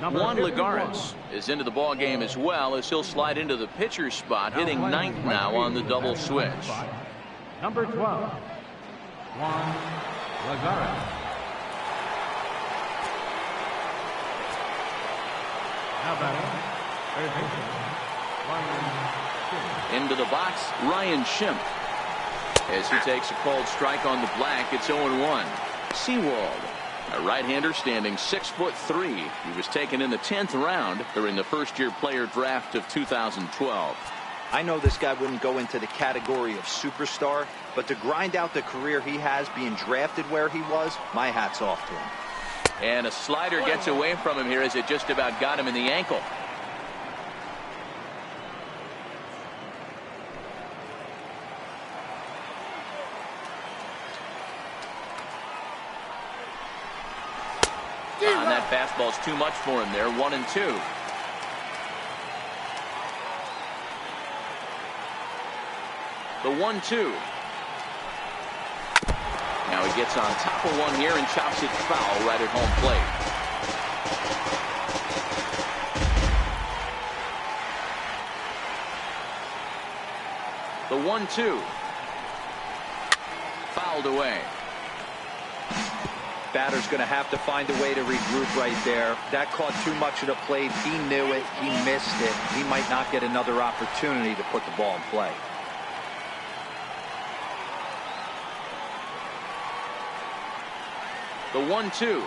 Juan Lagares is into the ball game as well, as he'll slide into the pitcher's spot, hitting 9th now on the double switch. Number 12, Juan Lagares. Now batting, third baseman, Into the box, Ryan Schimpf. As he takes a called strike on the black, it's 0-1. Sewald, a right-hander standing 6'3". He was taken in the 10th round during the first-year player draft of 2012. I know this guy wouldn't go into the category of superstar, but to grind out the career he has being drafted where he was, my hat's off to him. And a slider gets away from him here as it just about got him in the ankle. That fastball's too much for him there. 1-2. The 1-2. Now he gets on top of one here and chops it foul right at home plate. The 1-2. Fouled away. Batter's going to have to find a way to regroup right there. That caught too much of the plate. He knew it. He missed it. He might not get another opportunity to put the ball in play. The 1-2.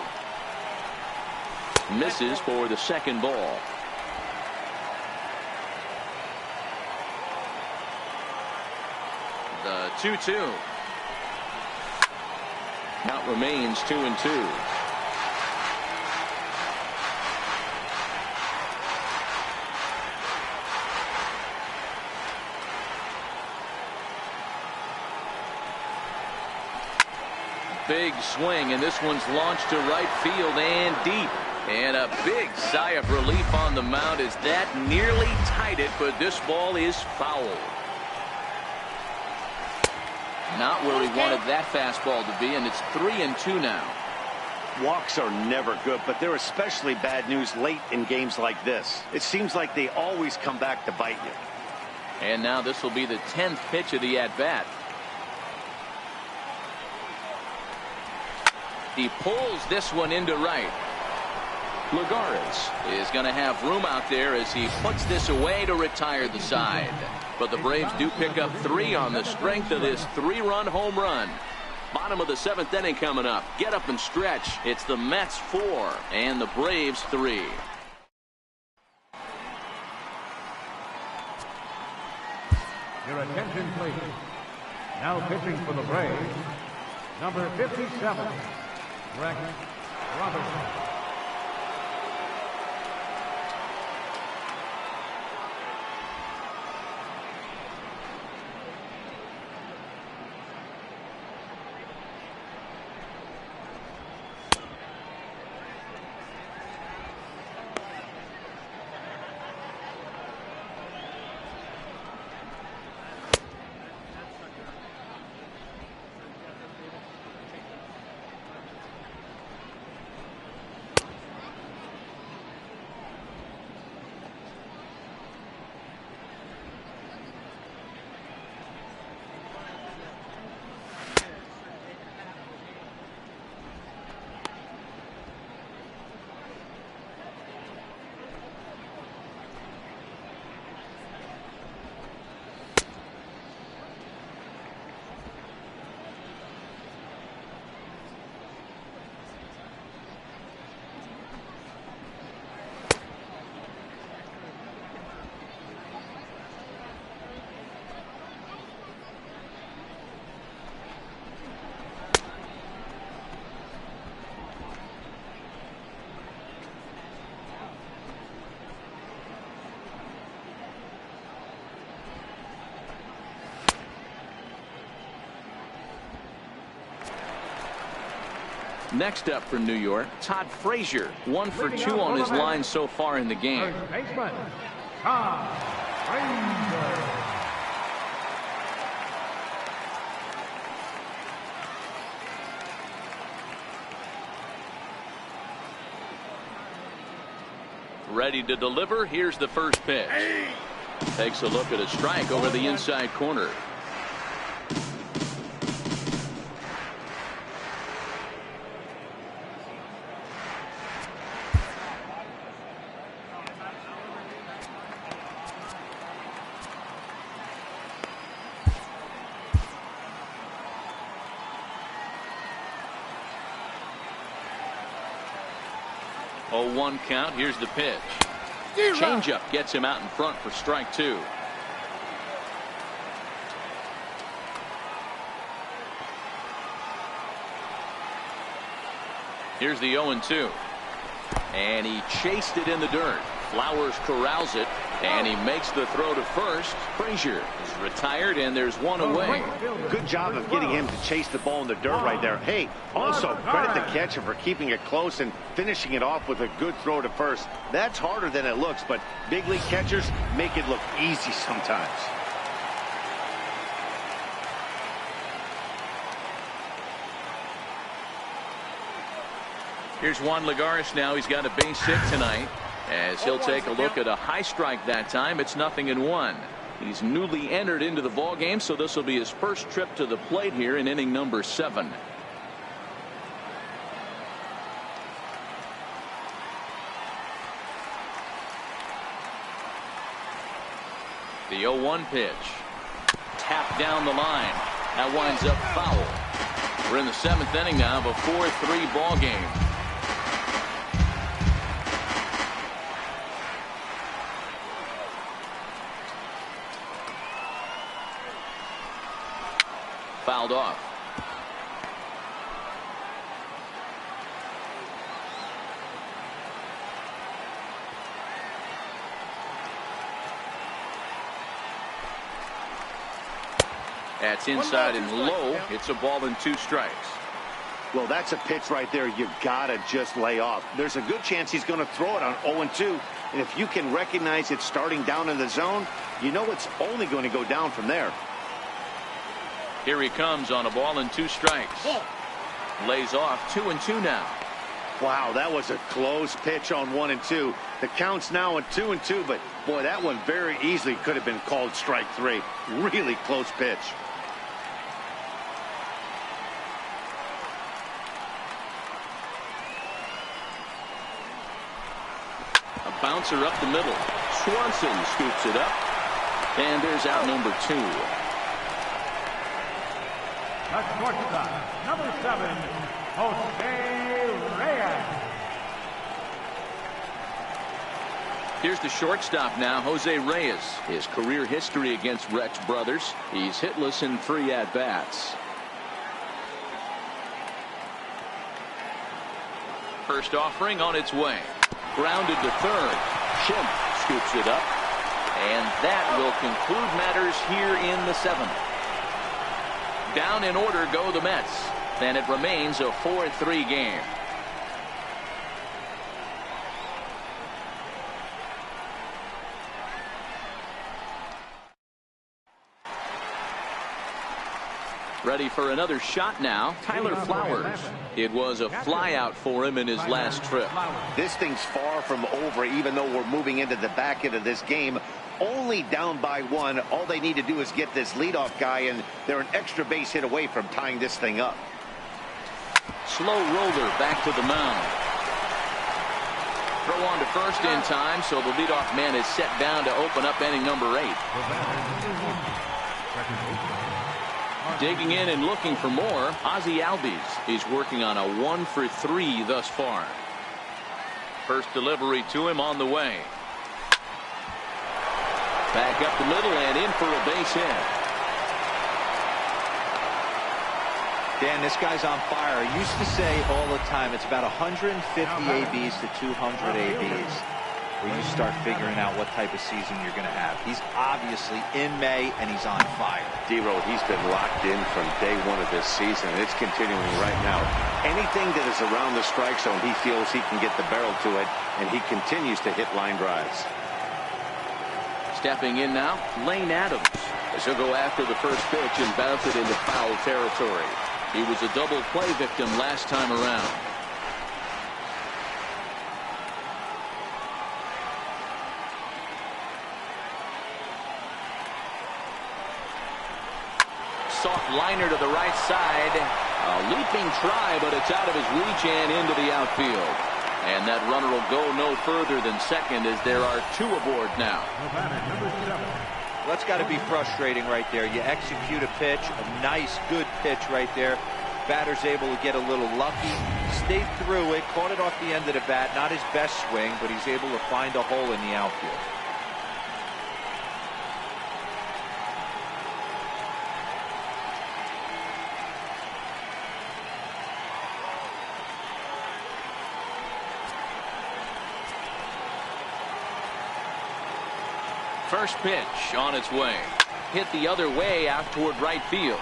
Misses for the second ball. The 2-2. Count remains 2-2. Big swing, and this one's launched to right field and deep. And a big sigh of relief on the mound as that nearly tied it, but this ball is foul. Not where he wanted that fastball to be, and it's 3-2 now. Walks are never good, but they're especially bad news late in games like this. It seems like they always come back to bite you. And now this will be the 10th pitch of the at-bat. He pulls this one into right. Lagares is going to have room out there as he puts this away to retire the side. But the Braves do pick up 3 on the strength of this 3-run home run. Bottom of the 7th inning coming up. Get up and stretch. It's the Mets 4 and the Braves 3. Your attention, please. Now pitching for the Braves, number 57, Rex Robertson. Next up for New York, Todd Frazier, 1 for 2 on his line so far in the game. First baseman, Todd Frazier. ready to deliver. Here's the first pitch. Takes a look at a strike over the inside corner. Oh, 1 count. Here's the pitch. Changeup gets him out in front for strike 2. Here's the 0-2. And he chased it in the dirt. Flowers corrals it, and he makes the throw to first. Frazier is retired, and there's one away. Good job of getting him to chase the ball in the dirt right there. Hey, also credit the catcher for keeping it close and finishing it off with a good throw to first. That's harder than it looks, but big league catchers make it look easy sometimes. Here's Juan Lagares now. He's got a base hit tonight, as he'll take a look at a high strike that time. It's 0-1. He's newly entered into the ball game, so this will be his first trip to the plate here in inning number 7. The 0-1 pitch. Tapped down the line. That winds up foul. We're in the 7th inning now of a 4-3 ball game. Fouled off. That's inside and low. It's a ball and 2 strikes. Well, that's a pitch right there you gotta just lay off. There's a good chance he's going to throw it on 0-2, and if you can recognize it starting down in the zone, you know it's only going to go down from there. Here he comes on a ball and 2 strikes. Lays off 2-2 now. Wow, that was a close pitch on 1-2. The count's now at 2-2, but boy, that one very easily could have been called strike 3. Really close pitch. A bouncer up the middle. Swanson scoops it up, and there's out number 2. At shortstop, number 7, Jose Reyes. Here's the shortstop now, Jose Reyes. His career history against Rex Brothers. He's hitless in 3 at-bats. First offering on its way. Grounded to third. Schimpf scoops it up. And that will conclude matters here in the 7th. Down in order go the Mets, and it remains a 4-3 game. Ready for another shot now, Tyler Flowers. It was a flyout for him in his last trip. This thing's far from over, even though we're moving into the back end of this game. Only down by 1. All they need to do is get this leadoff guy, and they're an extra base hit away from tying this thing up. Slow roller back to the mound. Throw on to first in time, so the leadoff man is set down to open up inning number 8. Digging in and looking for more, Ozzie Albies is working on a 1-for-3 thus far. First delivery to him on the way. Back up the middle and in for a base hit. Dan, this guy's on fire. I used to say all the time it's about 150 ABs to 200 ABs where you start figuring out what type of season you're going to have. He's obviously in May and he's on fire. D-Road, he's been locked in from day 1 of this season, and it's continuing right now. Anything that is around the strike zone, he feels he can get the barrel to it, and he continues to hit line drives. Stepping in now, Lane Adams, as he'll go after the first pitch and bounce it into foul territory. He was a double play victim last time around. soft liner to the right side. A leaping try, but it's out of his reach and into the outfield. And that runner will go no further than second as there are 2 aboard now. Well, that's got to be frustrating right there. You execute a pitch, a nice, good pitch right there. Batter's able to get a little lucky, stayed through it, caught it off the end of the bat. Not his best swing, but he's able to find a hole in the outfield. First pitch on its way. Hit the other way out toward right field.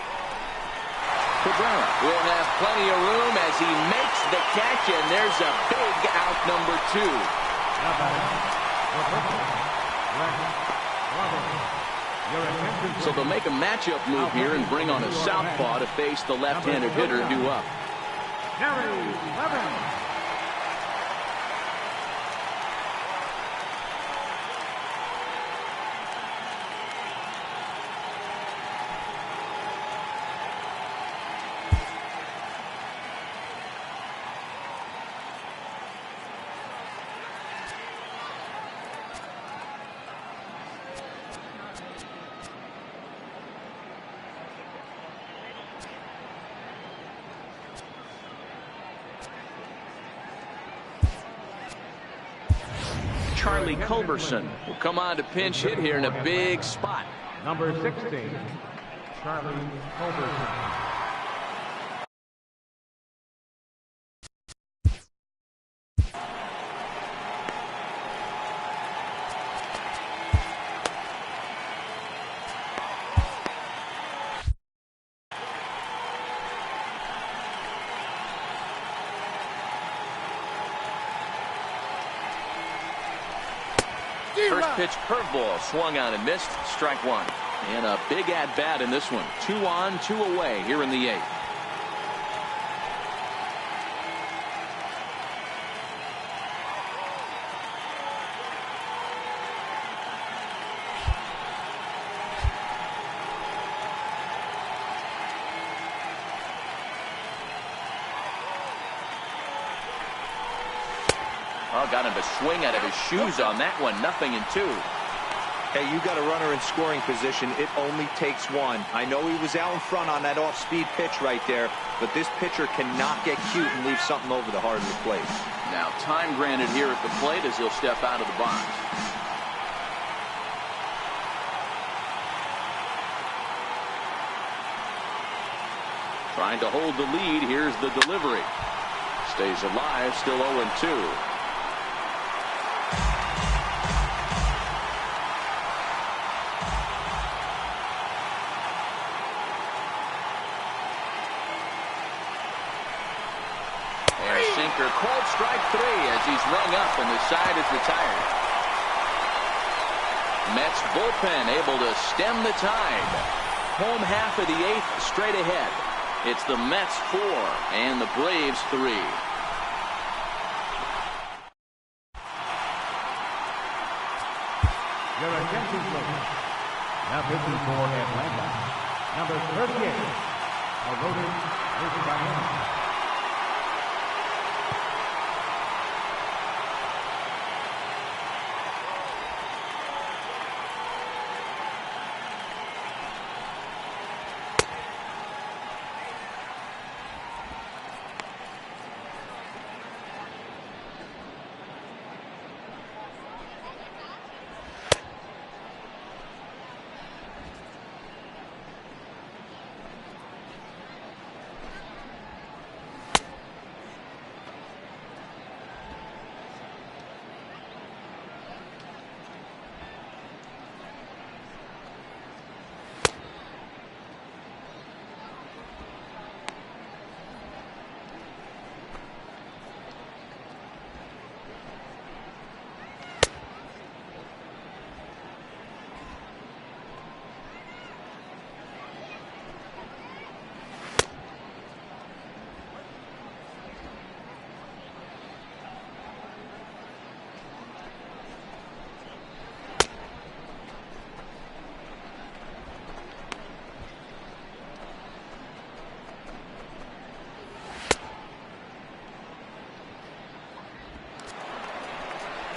Cabrera will have plenty of room as he makes the catch, and there's a big out number 2. So they'll make a matchup move here and bring on a southpaw to face the left-handed hitter due up. Charlie Culberson will come on to pinch hit here in a big spot. Number 16, Charlie Culberson. First pitch curveball swung on and missed. Strike 1. And a big at bat in this one. 2 on, 2 away here in the 8th. Oh, got him to swing out of his shoes on that one. 0-2. Hey, you got a runner in scoring position. It only takes 1. I know he was out in front on that off-speed pitch right there, but this pitcher cannot get cute and leave something over the heart of the plate. Now time granted here at the plate as he'll step out of the box. Trying to hold the lead. Here's the delivery. Stays alive, still 0-2. Called strike 3 as he's rung up and the side is retired. Mets bullpen able to stem the tide. Home half of the 8th straight ahead. It's the Mets 4 and the Braves 3. Your attention, please. Now pitching for Atlanta, number 38, a loaded versus Miami.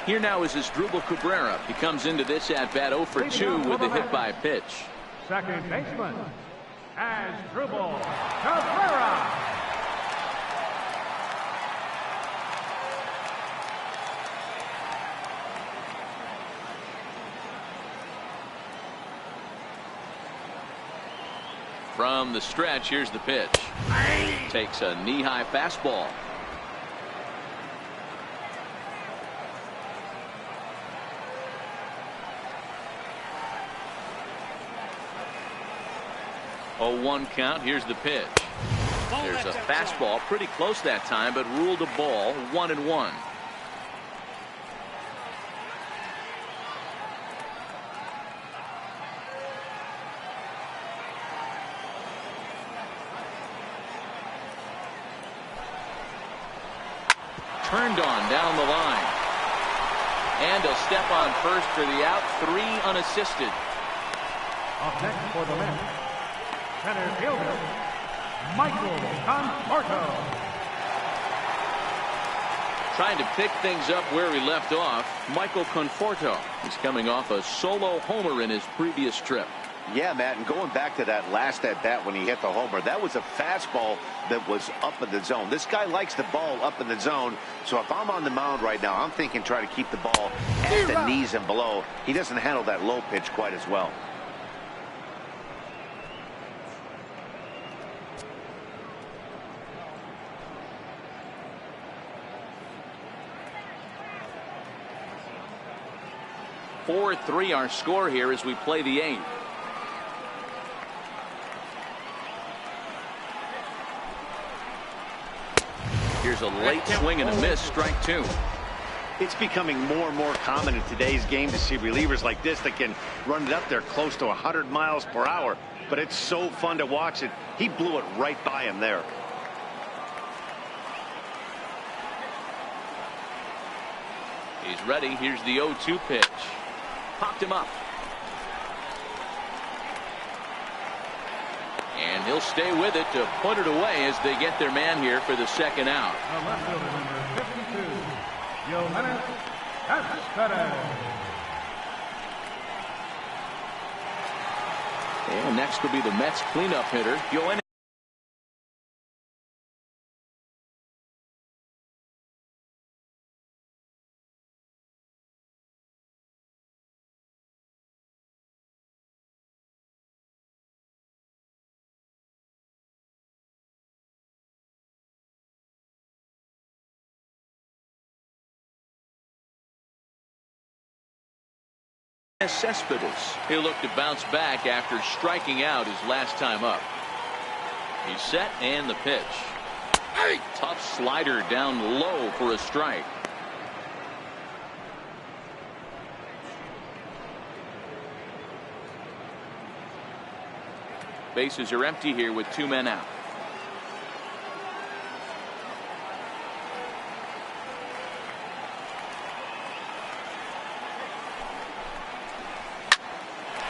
Here now is Asdrubal Cabrera. He comes into this at-bat 0 for 2 with a hit by pitch. Second baseman, Asdrubal Cabrera. From the stretch, here's the pitch. Takes a knee-high fastball. Oh, 1 count. Here's the pitch. There's a fastball pretty close that time, but ruled a ball. 1-1. Turned on down the line. And he'll step on first for the out. 3 unassisted. Up next for the Mets, center fielder, Michael Conforto. Trying to pick things up where he left off, Michael Conforto. He's coming off a solo homer in his previous trip. Yeah, Matt, and going back to that last at-bat when he hit the homer, that was a fastball that was up in the zone. This guy likes the ball up in the zone, so if I'm on the mound right now, I'm thinking try to keep the ball at the knees and below. He doesn't handle that low pitch quite as well. (4-3) our score here as we play the 8th. Here's a late swing and a miss, strike 2. It's becoming more and more common in today's game to see relievers like this that can run it up there close to 100 miles per hour. But it's so fun to watch it. He blew it right by him there. He's ready. Here's the 0-2 pitch. Popped him up. And he'll stay with it to put it away as they get their man here for the second out. The left fielder, number 52, Yoenis Cespedes. And next will be the Mets cleanup hitter, Yoenis. Cespedes. He'll look to bounce back after striking out his last time up. He's set and the pitch. Tough slider down low for a strike. Bases are empty here with 2 men out.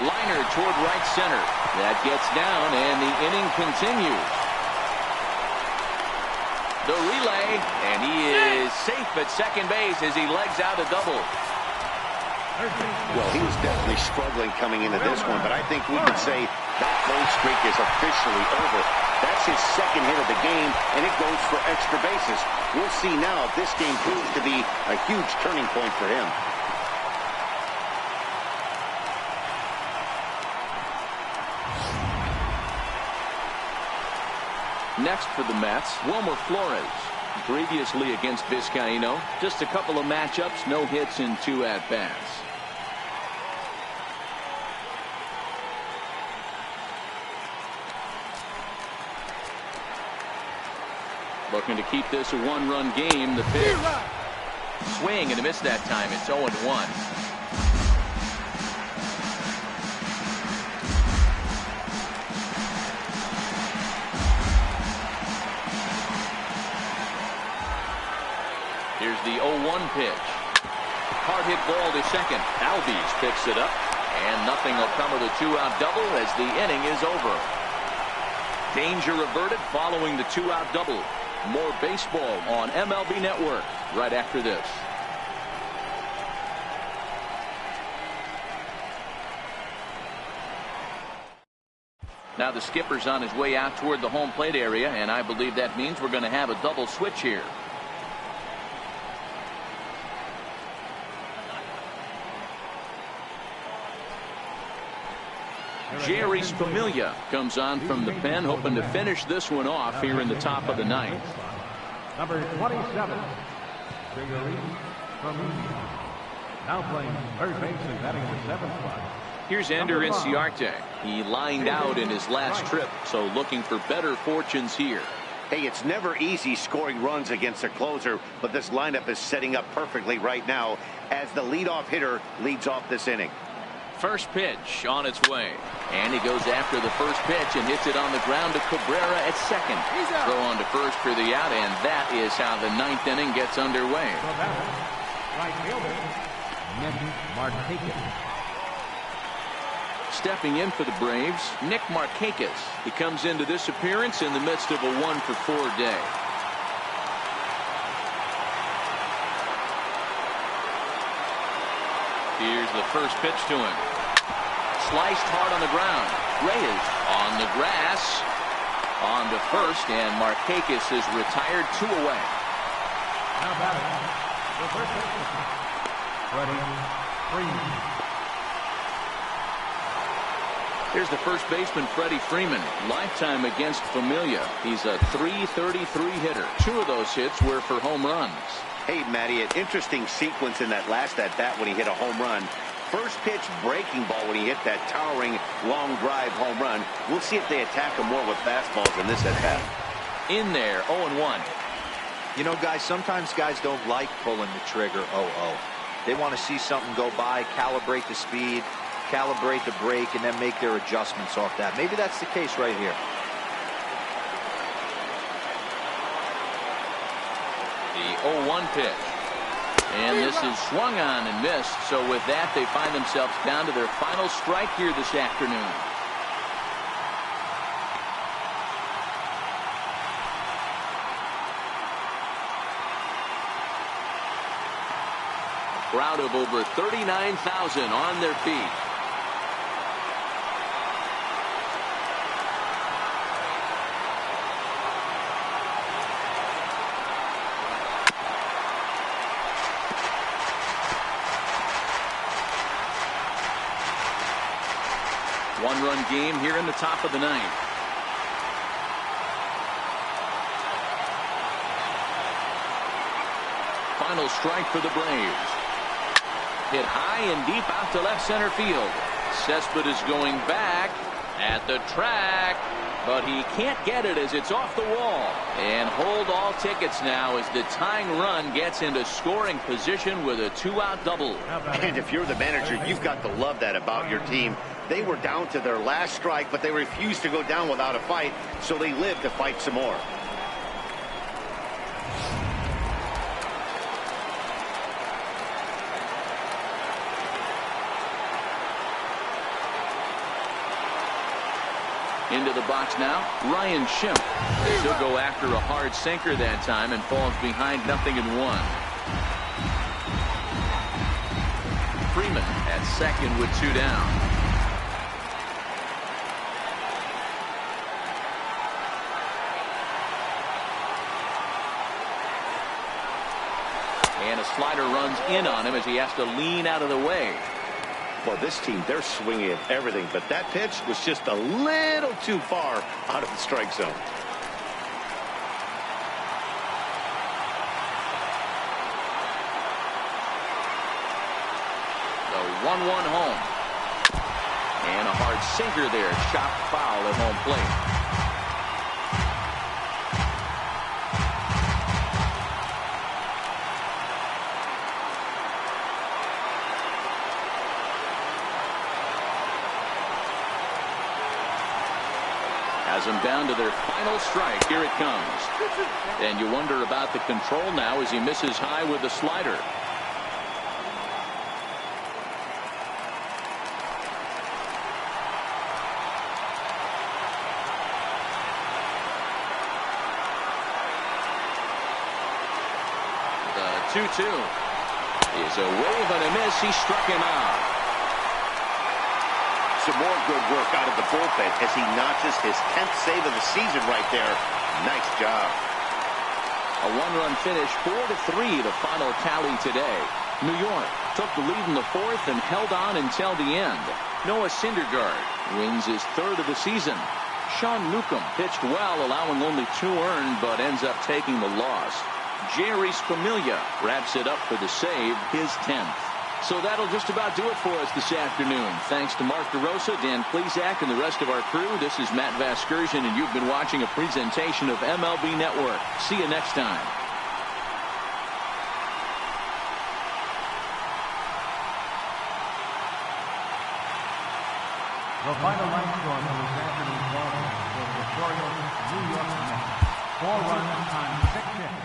Liner toward right center. That gets down and the inning continues. The relay, and he is safe at second base as he legs out a double. Well, he was definitely struggling coming into this one, but I think we can say that cold streak is officially over. That's his second hit of the game, and it goes for extra bases. We'll see now if this game proves to be a huge turning point for him. Next for the Mets, Wilmer Flores. Previously against Vizcaíno, just a couple of matchups, no hits in 2 at-bats. Looking to keep this a 1-run game. The pitch. Swing and a miss that time. It's 0-1. Here's the 0-1 pitch. Hard hit ball to second. Albies picks it up, and nothing will come of the 2-out double as the inning is over. Danger averted following the 2-out double. More baseball on MLB Network right after this. Now the skipper's on his way out toward the home plate area, and I believe that means we're going to have a double switch here. Jerry's Familia comes on from the pen, hoping to finish this one off here in the top of the ninth. Number 27, Jerry's Familia. Now playing third base and batting in the 7th spot. Here's Ender Inciarte. He lined out in his last trip, so looking for better fortunes here. Hey, it's never easy scoring runs against a closer, but this lineup is setting up perfectly right now as the leadoff hitter leads off this inning. First pitch on its way, and he goes after the first pitch and hits it on the ground to Cabrera at second. Throw on to first for the out, and that is how the ninth inning gets underway. Right fielder, Nick Markakis. Stepping in for the Braves, Nick Markakis. He comes into this appearance in the midst of a 1-for-4 day. Here's the first pitch to him. Sliced hard on the ground. Reyes on the grass. On to first, and Markakis is retired 2 away. Now batting, the first baseman, Freddie Freeman. Here's the first baseman, Freddie Freeman. Lifetime against Familia. He's a .333 hitter. 2 of those hits were for home runs. Hey, Matty, an interesting sequence in that last at-bat when he hit a home run. First pitch breaking ball when he hit that towering long drive home run. We'll see if they attack him more with fastballs in this at-bat. In there, 0-1. You know, guys, sometimes guys don't like pulling the trigger 0-0. They want to see something go by, calibrate the speed, calibrate the break, and then make their adjustments off that. Maybe that's the case right here. The 0-1 pitch. And this is swung on and missed. So with that, they find themselves down to their final strike here this afternoon. A crowd of over 39,000 on their feet. One-run game here in the top of the ninth. Final strike for the Braves. Hit high and deep out to left center field. Cespedes going back at the track, but he can't get it as it's off the wall. And hold all tickets now as the tying run gets into scoring position with a 2-out double. And if you're the manager, you've got to love that about your team. They were down to their last strike, but they refused to go down without a fight, so they lived to fight some more. Into the box now, Ryan Schimpf. He'll go after a hard sinker that time and falls behind 0-1. Freeman at second with 2 down. And a slider runs in on him as he has to lean out of the way. Well, this team, they're swinging at everything, but that pitch was just a little too far out of the strike zone. The 1-1 home. And a hard sinker there, shot foul at home plate. Has them down to their final strike. Here it comes. And you wonder about the control now as he misses high with the slider. The 2-2 is a wave and a miss. He struck him out. some more good work out of the bullpen as he notches his 10th save of the season right there. Nice job. A one-run finish, 4-3, the final tally today. New York took the lead in the fourth and held on until the end. Noah Syndergaard wins his third of the season. Sean Newcomb pitched well, allowing only 2 earned, but ends up taking the loss. Jerry Familia wraps it up for the save, his 10th. So that'll just about do it for us this afternoon. Thanks to Mark DeRosa, Dan Plesac, and the rest of our crew. This is Matt Vasgersian, and you've been watching a presentation of MLB Network. See you next time. The final line score for this afternoon's ball game was the Victorious New York Mets. 4 runs on 6 hits.